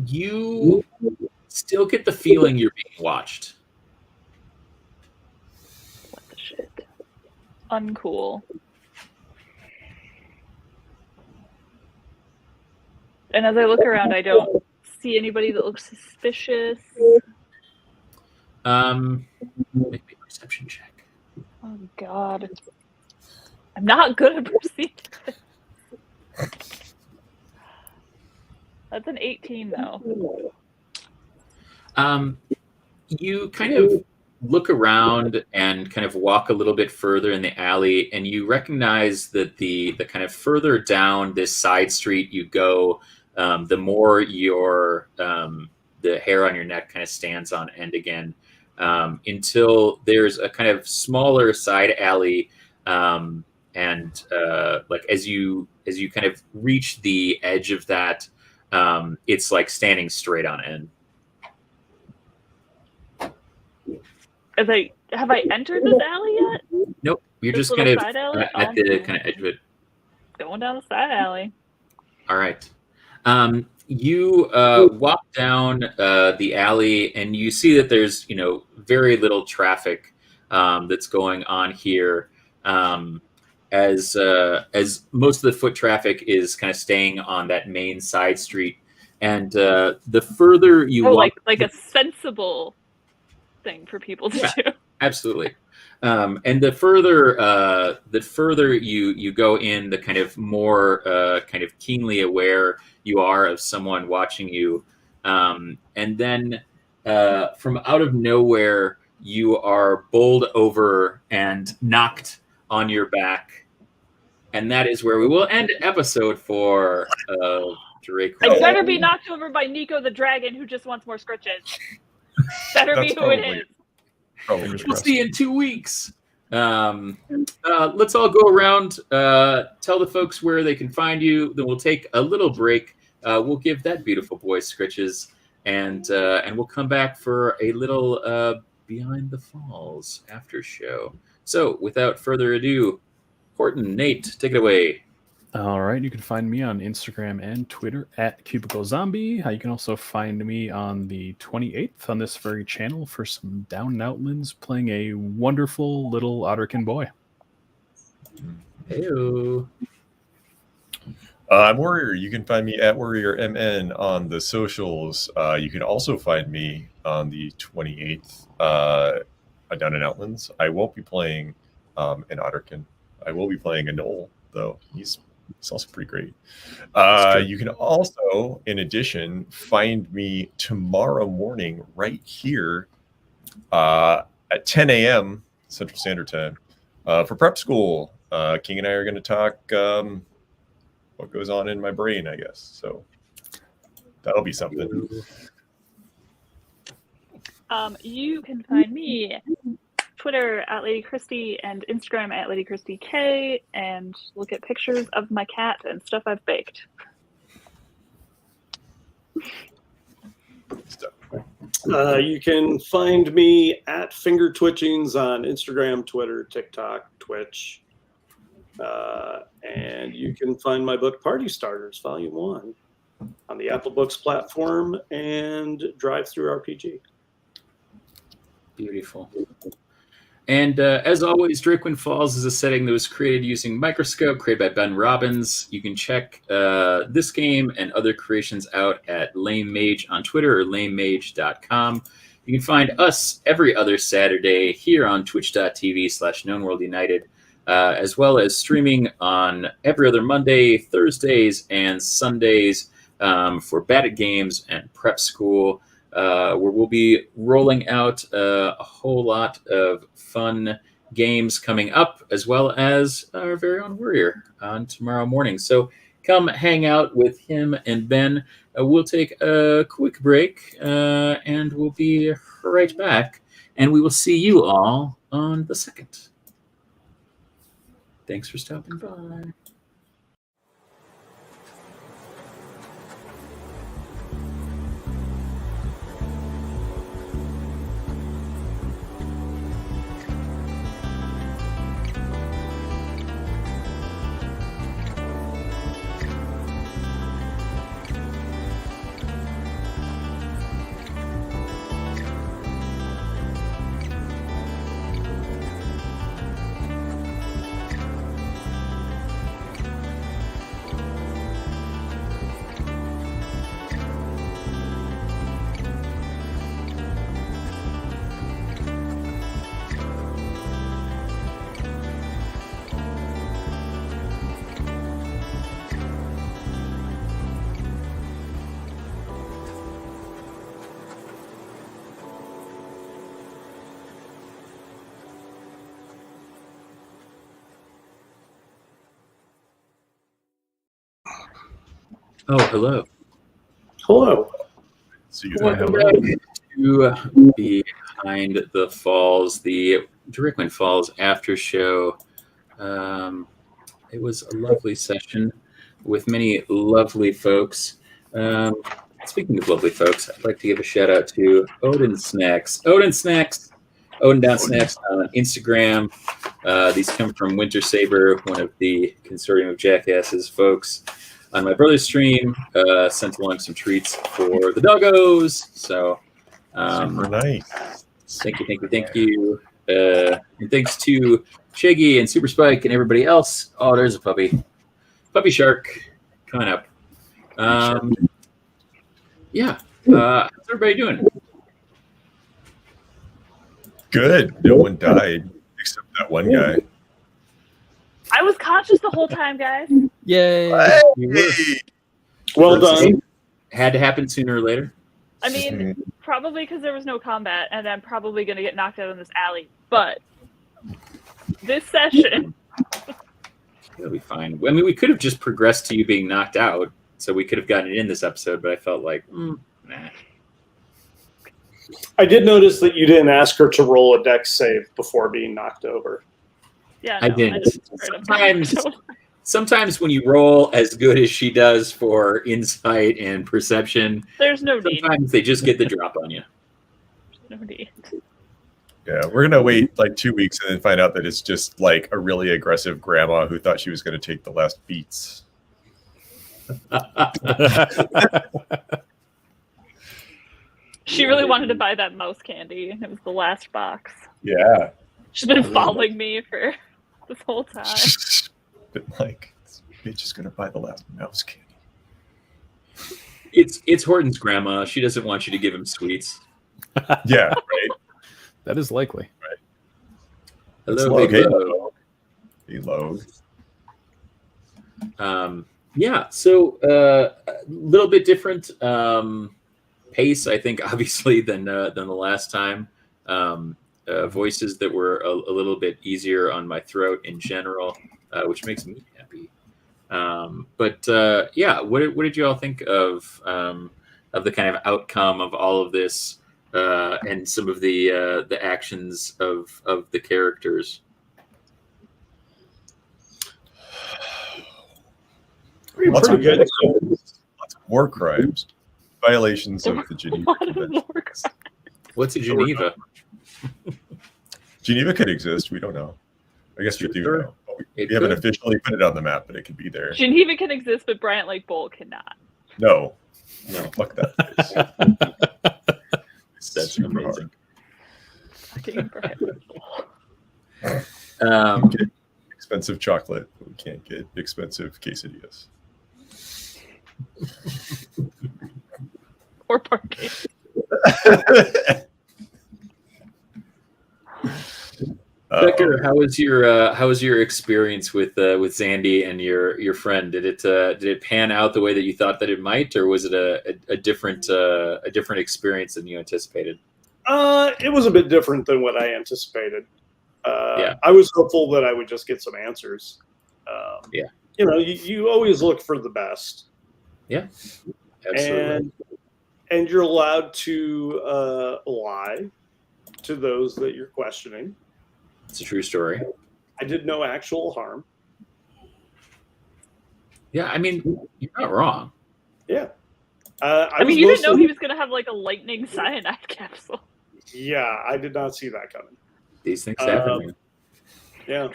You still get the feeling you're being watched. What the shit? Uncool. And as I look around, I don't see anybody that looks suspicious. Make me a perception check. Oh, God. I'm not good at perceiving things. That's an 18, though. You kind of look around and kind of walk a little bit further in the alley, and you recognize that the kind of further down this side street you go, the more your the hair on your neck kind of stands on end again, until there's a kind of smaller side alley, and like as you kind of reach the edge of that, it's like standing straight on end. Have I entered this alley yet? Nope, you're This just kind of little side alley? at the kind of edge of it. Going down the side alley. All right. You walk down the alley, and you see that there's very little traffic that's going on here, as most of the foot traffic is kind of staying on that main side street. And the further you walk, like a sensible thing for people to do. Absolutely. And the further you go in, the kind of more kind of keenly aware you are of someone watching you. And then from out of nowhere, you are bowled over and knocked on your back. And that is where we will end episode 4 of Drakewind. I better be knocked over by Nico the dragon who just wants more scritches. Better be who it is. We'll see you in 2 weeks. Let's all go around, tell the folks where they can find you. Then we'll take a little break. We'll give that beautiful boy scritches, and we'll come back for a little Behind the Falls after show. So, without further ado, Horton, Nate, take it away. All right, you can find me on Instagram and Twitter at Cubicle Zombie. You can also find me on the 28th on this very channel for some Down and Outlands, playing a wonderful little Otterkin boy. Heyo. I'm Warrior. You can find me at WarriorMN on the socials. You can also find me on the 28th Down and Outlands. I won't be playing an Otterkin. I will be playing a Knoll, though. He's also pretty great. You can also, in addition, find me tomorrow morning right here at 10 a.m. Central Standard Time for prep school. King and I are going to talk what goes on in my brain, I guess. So that'll be something. You can find me Twitter at Lady Christie and Instagram at Lady Christie K, and look at pictures of my cat and stuff I've baked. You can find me at Finger Twitchings on Instagram, Twitter, TikTok, Twitch. And you can find my book Party Starters, Volume 1, on the Apple Books platform and Drive-Thru RPG. Beautiful. And as always, Drakewind Falls is a setting that was created using Microscope, created by Ben Robbins. You can check this game and other creations out at Lame Mage on Twitter or lamemage.com. You can find us every other Saturday here on twitch.tv/KnownWorldUnited, as well as streaming on every other Monday, Thursdays, and Sundays for Batted Games and Prep School, where we'll be rolling out a whole lot of fun games coming up, as well as our very own Warrior on tomorrow morning. So come hang out with him and Ben. We'll take a quick break, and we'll be right back. And we will see you all on the 2nd. Thanks for stopping by. Oh, hello. Hello. See you Welcome there. back to Behind the Falls, the Drakewind Falls after show. It was a lovely session with many lovely folks. Speaking of lovely folks, I'd like to give a shout out to Odin Snacks. Odin Snacks, Odin Down Snacks on Instagram. These come from Winter Saber, one of the Consortium of Jackasses folks. On my brother's stream, sent along some treats for the doggos. So, Super nice. thank you. And thanks to Shaggy and Super Spike and everybody else. Oh, there's a puppy shark coming up. Yeah. How's everybody doing? Good. No one died except that one guy. I was conscious the whole time, guys. Yay! You were. Well done. Had to happen sooner or later. I mean, probably because there was no combat, and I'm probably going to get knocked out in this alley. But this session, It'll be fine. I mean, we could have just progressed to you being knocked out, so we could have gotten it in this episode, but I felt like, nah. I did notice that you didn't ask her to roll a dex save before being knocked over. yeah, I no, didn't. just straight up Sometimes when you roll as good as she does for insight and perception, there's no need. sometimes they just get the drop on you. No need. Yeah, we're gonna wait like 2 weeks and then find out that it's just like a really aggressive grandma who thought she was gonna take the last beats. She really wanted to buy that mouse candy, and it was the last box. Yeah. She's been following me for this whole time. But like, this bitch is gonna buy the last mouse candy. It's Horton's grandma. She doesn't want you to give him sweets. Yeah, right. That is likely. Hello, It's Big low. Lo. Be low. Yeah, so a little bit different pace, I think, obviously, than the last time. Voices that were a little bit easier on my throat in general, which makes me happy. But yeah, what did you all think of the kind of outcome of all of this and some of the actions of the characters. Lots of Pretty good. lots of war crimes, violations of the A Geneva lot of Convention. war crimes. What's a Geneva? Geneva could exist. We don't know. I guess we do Sure. know. But It we haven't could. officially put it on the map, but it could be there. Geneva can exist, but Bryant Lake Bowl cannot. No, No, fuck that place. that's Super amazing. Fucking Bryant Lake Bowl. Um, Get expensive chocolate, but we can't get expensive quesadillas. Or parking. Becker, how was your experience with Zandy and your friend? Did it pan out the way that you thought that it might, or was it a different experience than you anticipated? It was a bit different than what I anticipated. Yeah. I was hopeful that I would just get some answers. Yeah. You always look for the best. Yeah, absolutely. And you're allowed to lie to those that you're questioning. It's a true story. I did no actual harm. Yeah, I mean, you're not wrong. Yeah. I mean, you didn't know he was going to have like a lightning cyanide capsule. Yeah, I did not see that coming. These things happen. Yeah.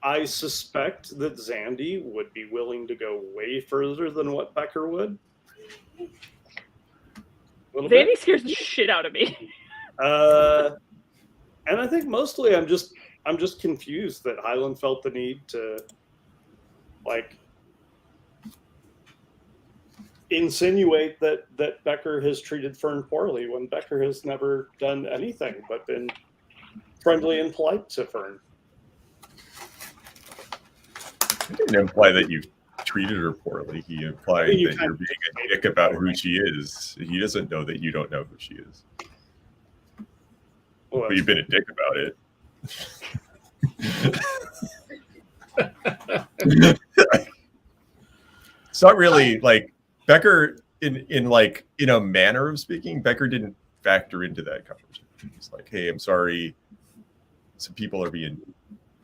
I suspect that Zandy would be willing to go way further than what Becker would. Zandy scares the shit out of me. And I think mostly I'm just confused that Highland felt the need to like insinuate that Becker has treated Fern poorly when Becker has never done anything but been friendly and polite to Fern. He didn't imply that you treated her poorly. He implied that you're being a dick about who she is. He doesn't know that you don't know who she is. Well, But you've been a dick about it. It's not really like Becker in a manner of speaking. Becker didn't factor into that conversation. He's like, "Hey, I'm sorry. Some people are being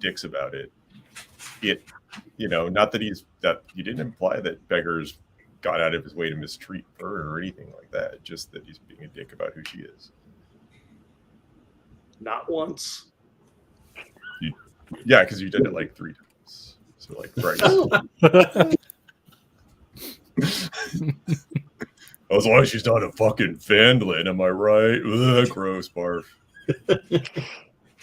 dicks about it." Not that he didn't imply that Becker's gone out of his way to mistreat her or anything like that. Just that he's being a dick about who she is. not once. Yeah, because you did it like 3 times. So like thrice. As long as she's not a fucking Fandlin, am I right? Ugh, gross, barf.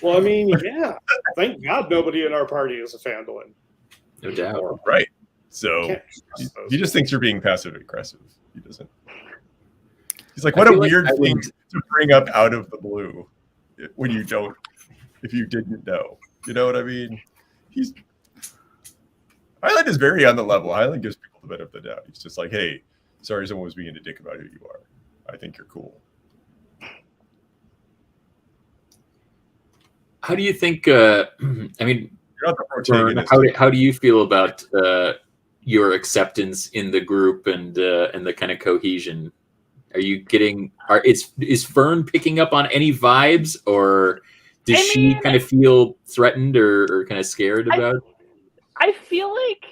Well, I mean, yeah. Thank God nobody in our party is a Fandolin. No doubt. Right. So Can't he trust those. just thinks you're being passive aggressive. He doesn't. He's like, I what a feel like weird I thing would- to bring up out of the blue when you don't, if you didn't know. You know what I mean? Highland is very on the level. Highland gives people the benefit of the doubt. He's just like, hey, sorry someone was being a dick about who you are. I think you're cool. How do you think? I mean, You're not the Fern, protagonist. how do you feel about your acceptance in the group and the kind of cohesion? Are you getting? Is Fern picking up on any vibes, or does she kind of feel threatened or kind of scared about? I feel like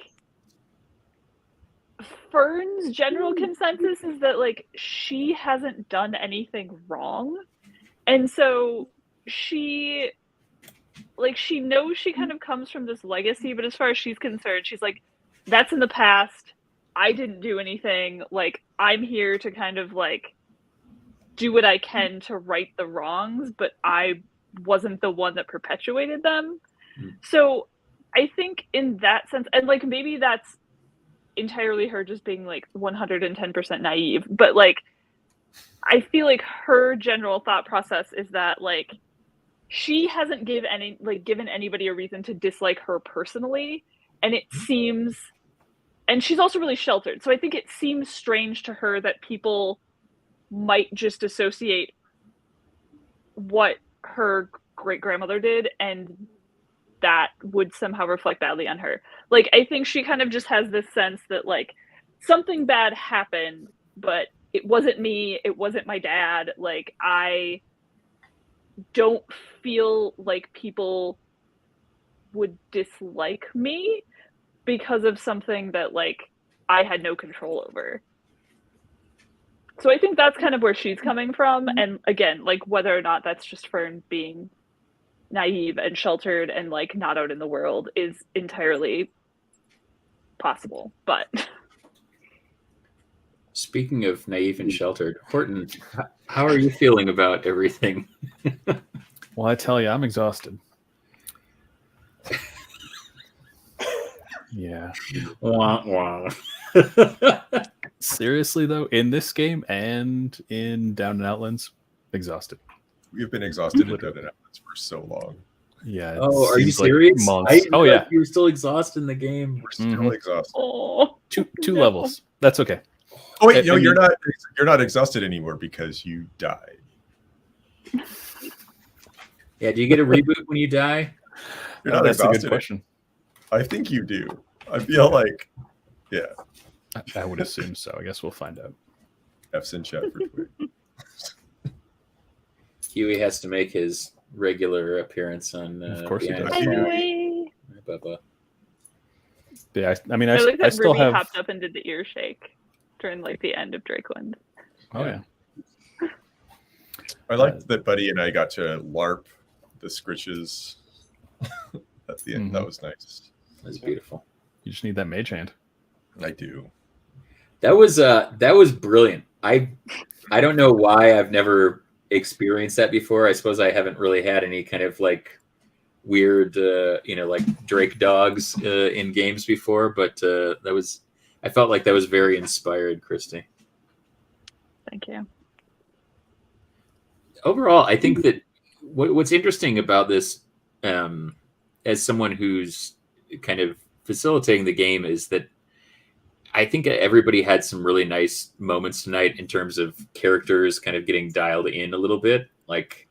Fern's general consensus is that like she hasn't done anything wrong, and so she knows she kind of comes from this legacy, but as far as she's concerned, she's like, that's in the past. I didn't do anything. Like, I'm here to kind of like do what I can to right the wrongs, but I wasn't the one that perpetuated them. So I think in that sense, and like maybe that's entirely her just being like 110% naive, but like I feel like her general thought process is that like she hasn't given anybody a reason to dislike her personally, and it seems, and she's also really sheltered, so I think it seems strange to her that people might just associate what her great grandmother did and that would somehow reflect badly on her. Like, I think she kind of just has this sense that like something bad happened, but it wasn't me, it wasn't my dad. Like, I don't feel like people would dislike me because of something that, like, I had no control over. So I think that's kind of where she's coming from. And again, like, whether or not that's just Fern being naive and sheltered and, like, not out in the world is entirely possible. But Speaking of naive and sheltered, Horton, how are you feeling about everything? Well, I tell you, I'm exhausted. Yeah. Wah, wah. Seriously, though, in this game and in Down and Outlands, exhausted. We've been exhausted in Dead and Outlands for so long. Yeah. it Oh, are you seems like serious? months. I didn't Oh, realize yeah. you were still exhausted in the game. We're still exhausted. oh, Two no. levels. That's okay. Oh wait, no, I mean- you're not exhausted anymore because you died. Yeah, do you get a reboot when you die? You're not That's a exhausted. good question. I think you do. I feel like, yeah. I would assume so. I guess we'll find out. F's in chat for quick. Huey has to make his regular appearance on. Of course he Behind does. the Scenes. Anyway, Bubba. Yeah, I mean, I like I that still Ruby have. hopped up and did the ear shake during, like, the end of Drakewind. Oh yeah. I liked that Buddy and I got to LARP the scritches at the end. Mhm. That was nice. That's beautiful. You just need that mage hand. I do. That was brilliant. I don't know why I've never experienced that before. I suppose I haven't really had any kind of, like, weird like Drake dogs in games before, but I felt like that was very inspired, Christy. Thank you. Overall, I think that what's interesting about this, as someone who's kind of facilitating the game, is that I think everybody had some really nice moments tonight in terms of characters kind of getting dialed in a little bit. Like,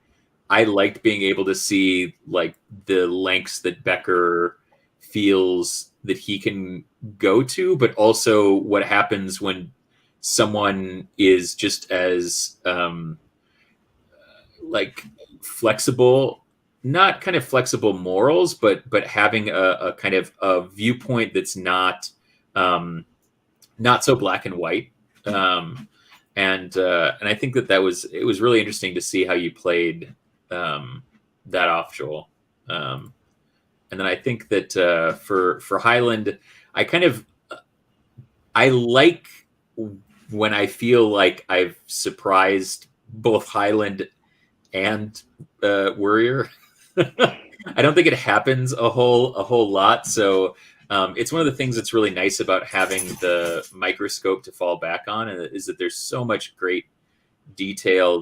I liked being able to see, like, the lengths that Becker feels that he can go to, but also what happens when someone is just as like flexible, not kind of flexible morals, but having a kind of a viewpoint that's not so black and white. And I think that it was really interesting to see how you played that off, Joel. And then I think that for Highland, I like when I feel like I've surprised both Highland and Warrior. I don't think it happens a whole lot. So it's one of the things that's really nice about having the microscope to fall back on, and is that there's so much great detail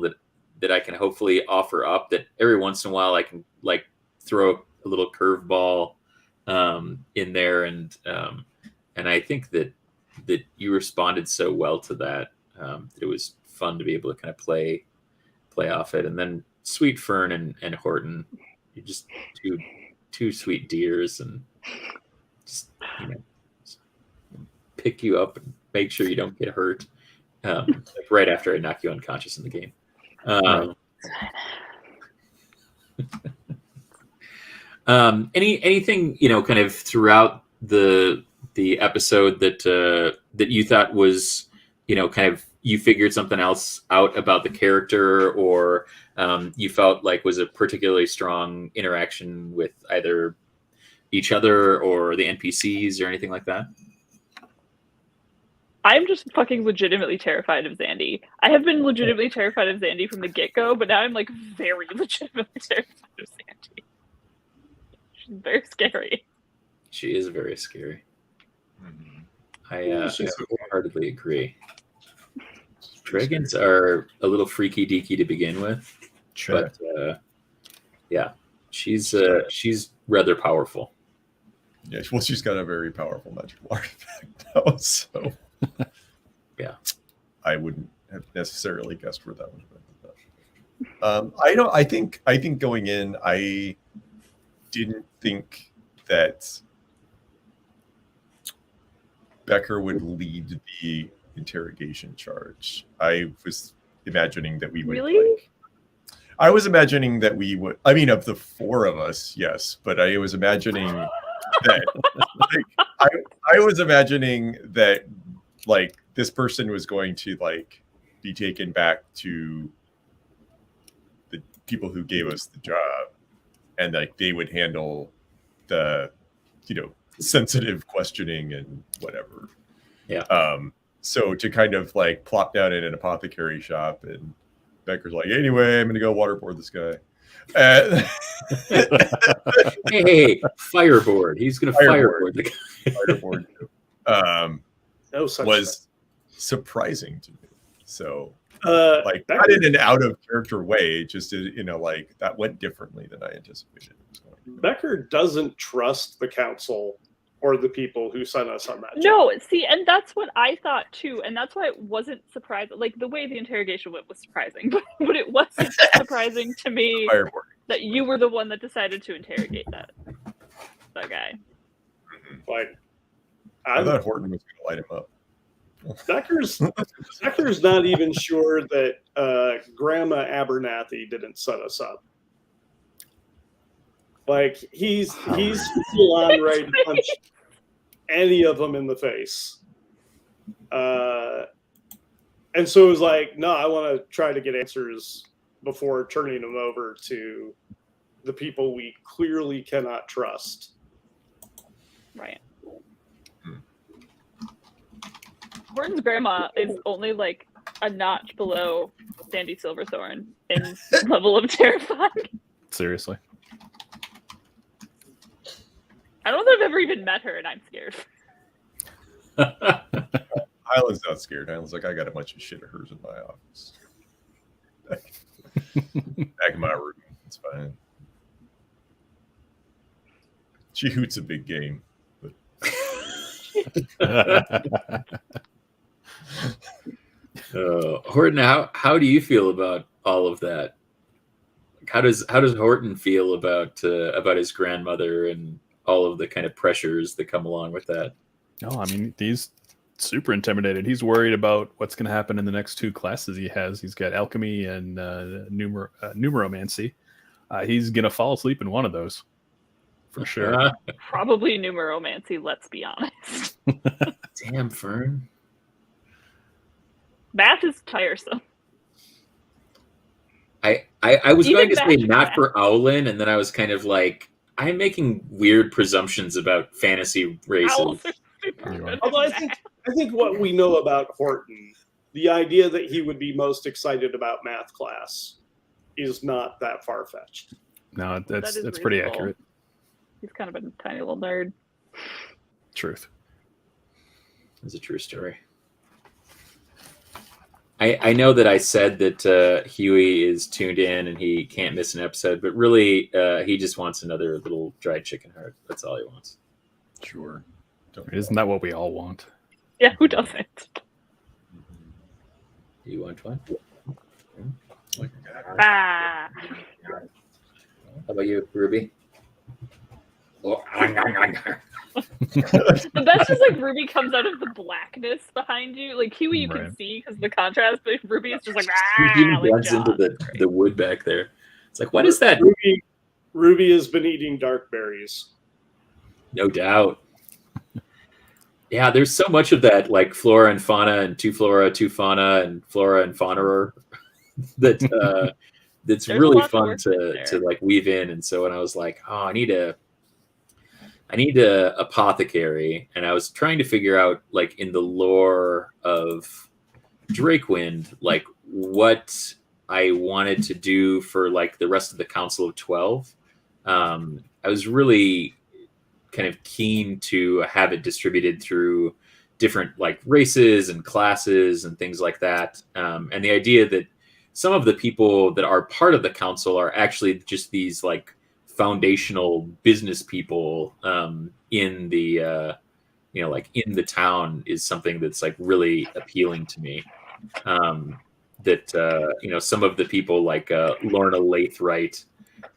that I can hopefully offer up, that every once in a while I can, like, throw a little curveball in there, and I think that you responded so well to that. It was fun to be able to kind of play off it. And then sweet Fern and Horton, you're just two sweet dears, and just, just pick you up and make sure you don't get hurt, like right after I knock you unconscious in the game. Anything kind of throughout the episode that you thought was kind of, you figured something else out about the character, or you felt like was a particularly strong interaction with either each other or the NPCs or anything like that? I'm just fucking legitimately terrified of Zandy. I have been legitimately terrified of Zandy from the get-go, but now I'm, like, very legitimately terrified of Zandy. She's very scary. She is very scary. Mm-hmm. I wholeheartedly agree. Dragons are a little freaky deaky to begin with, Sure. but yeah, she's rather powerful. Yeah, well, she's got a very powerful magical artifact now, so yeah, I wouldn't have necessarily guessed where that would have been. I think going in, I didn't think that Becker would lead the interrogation charge. I was imagining that we would Really? I was imagining that we would. I mean, of the four of us, yes, but I was imagining that. I was imagining that, like, this person was going to be taken back to the people who gave us the job, and they would handle the, sensitive questioning and whatever. Yeah. So to kind of plop down in an apothecary shop, and Becker's like, anyway, I'm going to go waterboard this guy. Hey, fireboard. He's going to fireboard the guy. Fireboard. No such Was surprising to me. So, Becker, not in an out of character way, just that went differently than I anticipated it was going to. Becker doesn't trust the council or the people who sent us on that job. No, see, and that's what I thought too, and that's why it wasn't surprising. Like, the way the interrogation went was surprising, but it wasn't surprising to me Fireboard. that you were the one that decided to interrogate that guy. Like, I thought Horton was going to light him up. Becker's not even sure that Grandma Abernathy didn't set us up. Like, he's full on ready to punch any of them in the face. And so it was like, no, I want to try to get answers before turning them over to the people we clearly cannot trust. Right. Horton's grandma is only like a notch below Sandy Silverthorn in level of terrifying. Seriously. I don't know if I've ever even met her, and I'm scared. Highland's not scared. Highland's like, I got a bunch of shit of hers in my office. Back in my room. It's fine. She hoots a big game. Horton, how do you feel about all of that? How does Horton feel about his grandmother and all of the kind of pressures that come along with that? No, I mean, he's super intimidated. He's worried about what's going to happen in the next two classes he has. He's got alchemy and numeromancy. He's going to fall asleep in one of those for sure. Probably numeromancy, let's be honest. Damn, Fern. Math is tiresome. I was Even going to say magic not math. for Owlin, and then I was kind of like, I'm making weird presumptions about fantasy races. Owls are super You are. good at Although I math. think what we know about Horton, the idea that he would be most excited about math class is not that far-fetched. No, That is that's pretty reasonable. accurate. He's kind of a tiny little nerd. Truth. It's a true story. I know that I said that Huey is tuned in and he can't miss an episode, but really he just wants another little dried chicken heart. That's all he wants. Sure. Isn't that what we all want? Yeah, who doesn't? Do you want one? Like, Ah. How about you, Ruby? Oh, The best is like Ruby comes out of the blackness behind you. Like Huey, you Right. can see because of the contrast, but Ruby is just like He even like blends into Jaws. the wood back there. It's like, what is that? Ruby has been eating dark berries. No doubt. Yeah, there's so much of that, like flora and fauna and two flora, two fauna, and flora and fauna that that's There's a really lot to fun work to with there. like weave in. And so when I was like, oh, I need a apothecary, and I was trying to figure out, like, in the lore of Drakewind, like what I wanted to do for like the rest of the Council of 12. I was really kind of keen to have it distributed through different like races and classes and things like that. And the idea that some of the people that are part of the council are actually just these like foundational business people in the like in the town is something that's like really appealing to me. That some of the people like Lorna Lathright,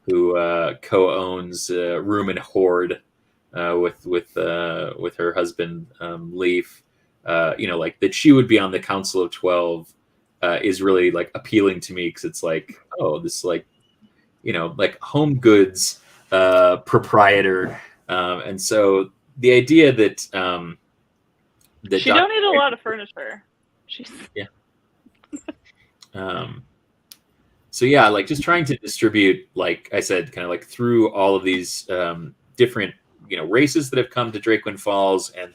who co-owns Room and Hoard with her husband Leaf, like that she would be on the Council of 12 is really like appealing to me because it's like, oh, this like, like home goods proprietor, and so the idea that she donated a lot of furniture. She's so yeah, like just trying to distribute, like I said, kind of like through all of these different races that have come to Drakewind Falls and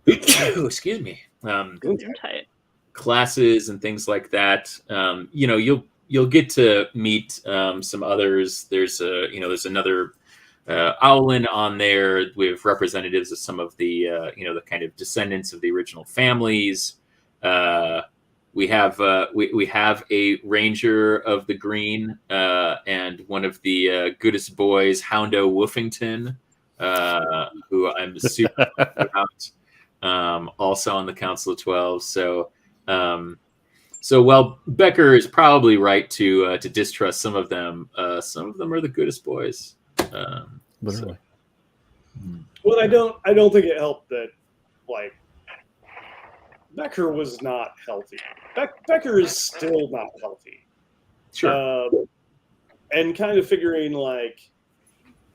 excuse me, classes and things like that. You'll get to meet some others. There's another Owlin on there with representatives of some of the the kind of descendants of the original families. We have a ranger of the green and one of the goodest boys, Houndo Woofington, who I'm super about. Also on the Council of 12. So while Becker is probably right to distrust some of them are the goodest boys. Literally. Well, I don't think it helped that like Becker was not healthy. Becker is still not healthy. Sure. And kind of figuring like,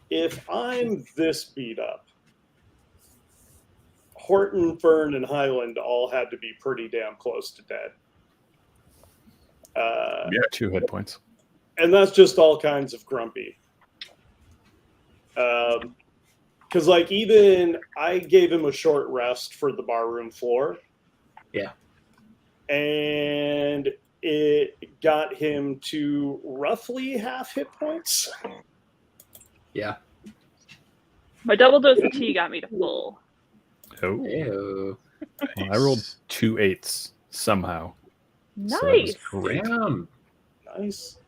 if I'm this beat up, Horton, Fern, and Highland all had to be pretty damn close to dead. 2 hit points. And that's just all kinds of grumpy. Because like even I gave him a short rest for the barroom floor. Yeah. And it got him to roughly half hit points. Yeah. My double dose of tea got me to full. Oh. Ew. Well, I rolled 2 8s somehow. Nice. So that was great. Damn. Nice.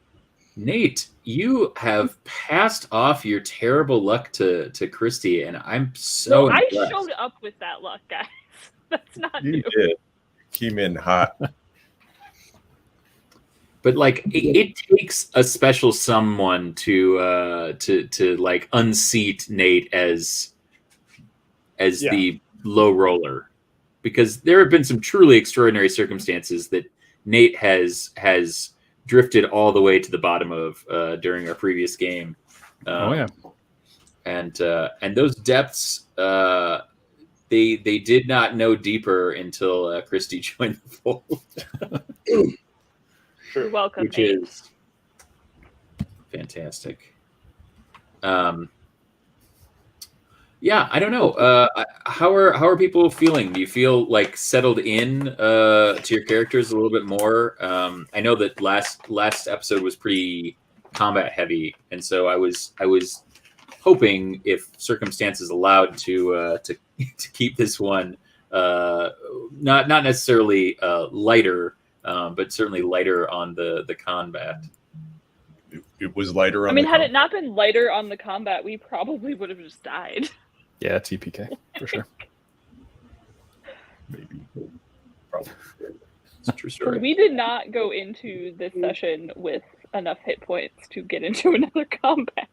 Nate, you have passed off your terrible luck to Christy, and I'm so I impressed. showed up with that luck, guys. That's not You new. did. Came in hot. But like it takes a special someone to like unseat Nate as the low roller, because there have been some truly extraordinary circumstances that Nate has drifted all the way to the bottom of during our previous game. And those depths they did not know deeper until Christy joined the fold. You're welcome, Which Nate. is fantastic. Yeah, I don't know. How are people feeling? Do you feel like settled in to your characters a little bit more? I know that last episode was pretty combat heavy, and so I was hoping, if circumstances allowed, to keep this one not necessarily lighter, but certainly lighter on the combat. It was lighter on I mean, the had it not been lighter on the combat, we probably would have just died. Yeah, TPK for sure. maybe. Probably. It's a true story. We did not go into this session with enough hit points to get into another combat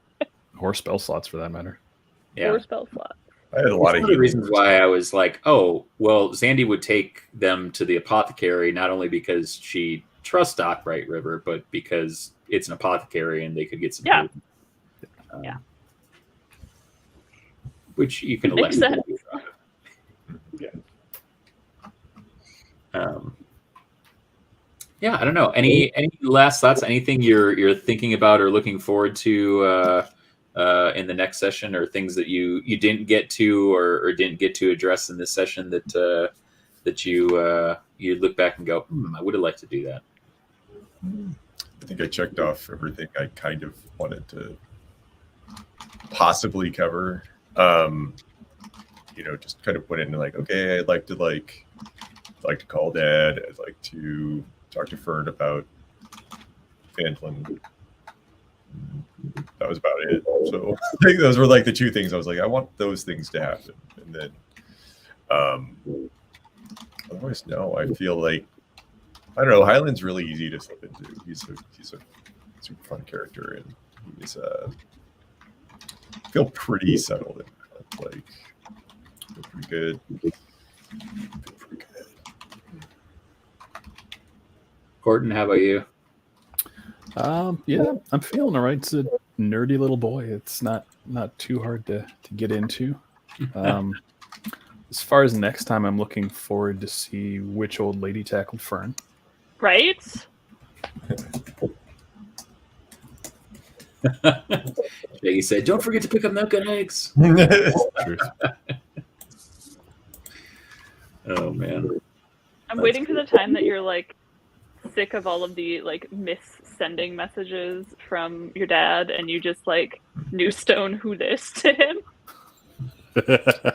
Or spell slots for that matter. Yeah. or spell slot. I had a lot One of of the reasons why I was like, oh, well, Zandy would take them to the apothecary, not only because she trusts Dockbright River, but because it's an apothecary and they could get some Yeah. food. Yeah. Which you can Makes elect. sense. Yeah. Yeah, I don't know. Any last thoughts? Anything you're thinking about or looking forward to in the next session, or things that you didn't get to or didn't get to address in this session that you look back and go, I would have liked to do that. I think I checked off everything I kind of wanted to possibly cover. Just kind of went into like, okay, I'd like to call Dad. I'd like to talk to Fern about Finland. That was about it. So I think those were like the two things I was like, I want those things to happen. And then otherwise, no, I feel like, I don't know, Highland's really easy to slip into. He's a super fun character, and he's feel pretty settled in that. Like, feel pretty good. Horton, how about you? Yeah, I'm feeling all right. It's a nerdy little boy. It's not too hard to get into. As far as next time, I'm looking forward to see which old lady tackled Fern. Right? Shaggy said, "Don't forget to pick up milk and eggs." Truth. Oh man, I'm waiting for the time that you're like sick of all of the like miss-sending messages from your dad, and you just like Newstone who this to him.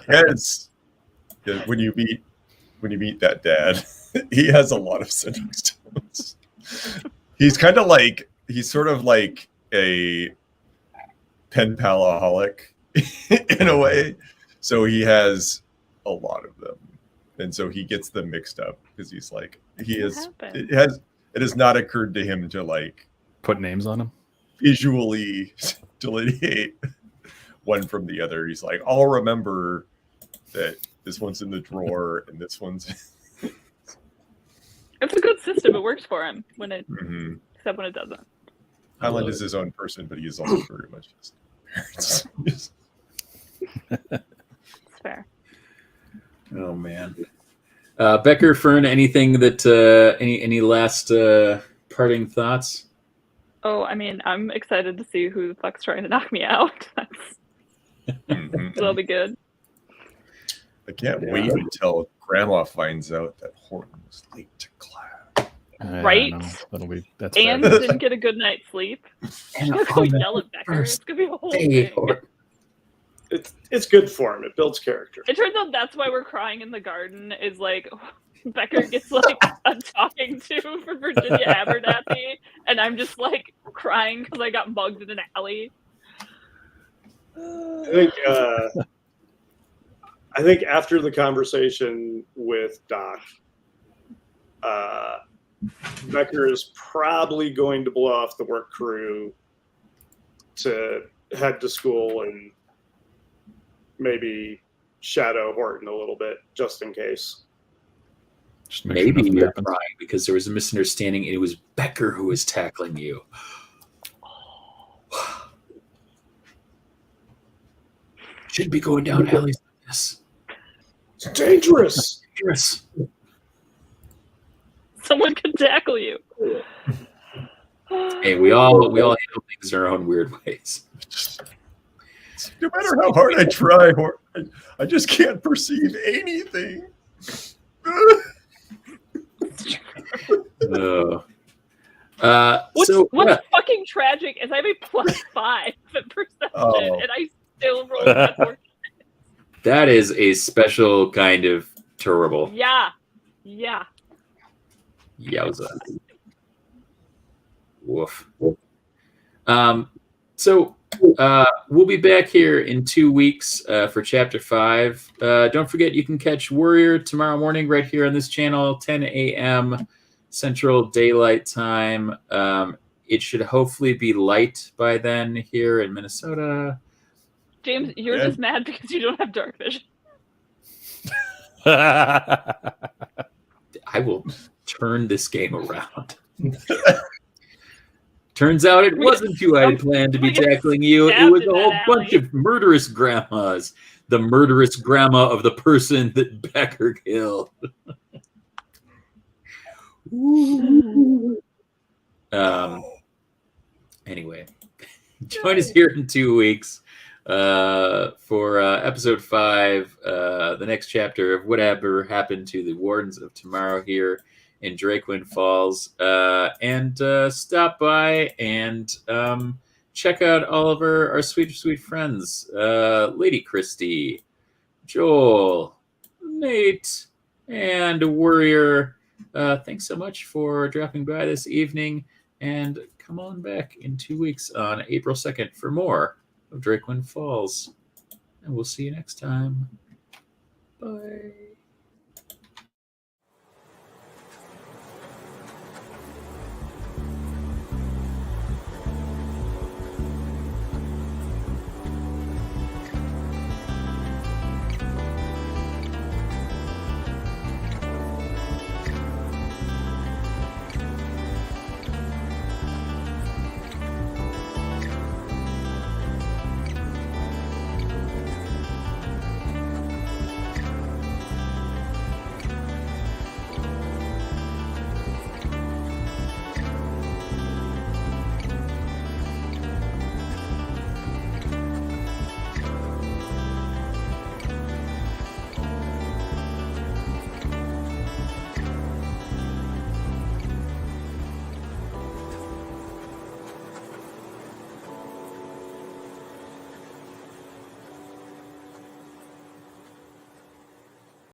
Yes. Yeah, when you meet that dad, he has a lot of sending stones. He's sort of like a pen palaholic in a way. So he has a lot of them. And so he gets them mixed up because he's like it has not occurred to him to like Put names on them. visually delineate one from the other. He's like, I'll remember that this one's in the drawer and this one's It's a good system. It works for him when it except when it doesn't. Highland is his own person, but he is also very much his parents. It's fair. oh man. Becker, Fern, anything that any last parting thoughts? Oh, I mean, I'm excited to see who the fuck's trying to knock me out. That'll be good. I can't wait until Grandma finds out that Horton was late to class. Right? That's And bad. didn't get a good night's sleep. And She's gonna go yell at Becker. It's gonna be a whole thing. It's good for him. It builds character. It turns out that's why we're crying in the garden. Is like Becker gets like a talking to for Virginia Abernathy, and I'm just like crying because I got mugged in an alley. I think after the conversation with Doc, Becker is probably going to blow off the work crew to head to school and maybe shadow Horton a little bit, just in case. Just make sure Maybe nothing you're happens. crying because there was a misunderstanding and it was Becker who was tackling you. Shouldn't be going down alleys like this. It's dangerous. Dangerous. Someone could tackle you. Hey, we all handle things in our own weird ways. No matter how hard I try, Horton, I just can't perceive anything. What's Yeah. fucking tragic is I have a +5 at perception, and I still rolled that 4. That is a special kind of terrible. Yeah. Yowza. Woof. So we'll be back here in 2 weeks for Chapter 5. Don't forget, you can catch Warrior tomorrow morning right here on this channel, 10 a.m. Central Daylight Time. It should hopefully be light by then here in Minnesota. James, you're just mad because you don't have dark vision. I will turn this game around. Turns out it wasn't you I had planned to be tackling you. It was a whole bunch of murderous grandmas. The murderous grandma of the person that Becker killed. Anyway, join us here in 2 weeks for episode 5, the next chapter of whatever happened to the Wardens of Tomorrow here in Drakewind Falls. And stop by and check out all of our sweet, sweet friends. Lady Christy, Joel, Nate, and Warrior. Thanks so much for dropping by this evening. And come on back in 2 weeks on April 2nd for more of Drakewind Falls. And we'll see you next time. Bye.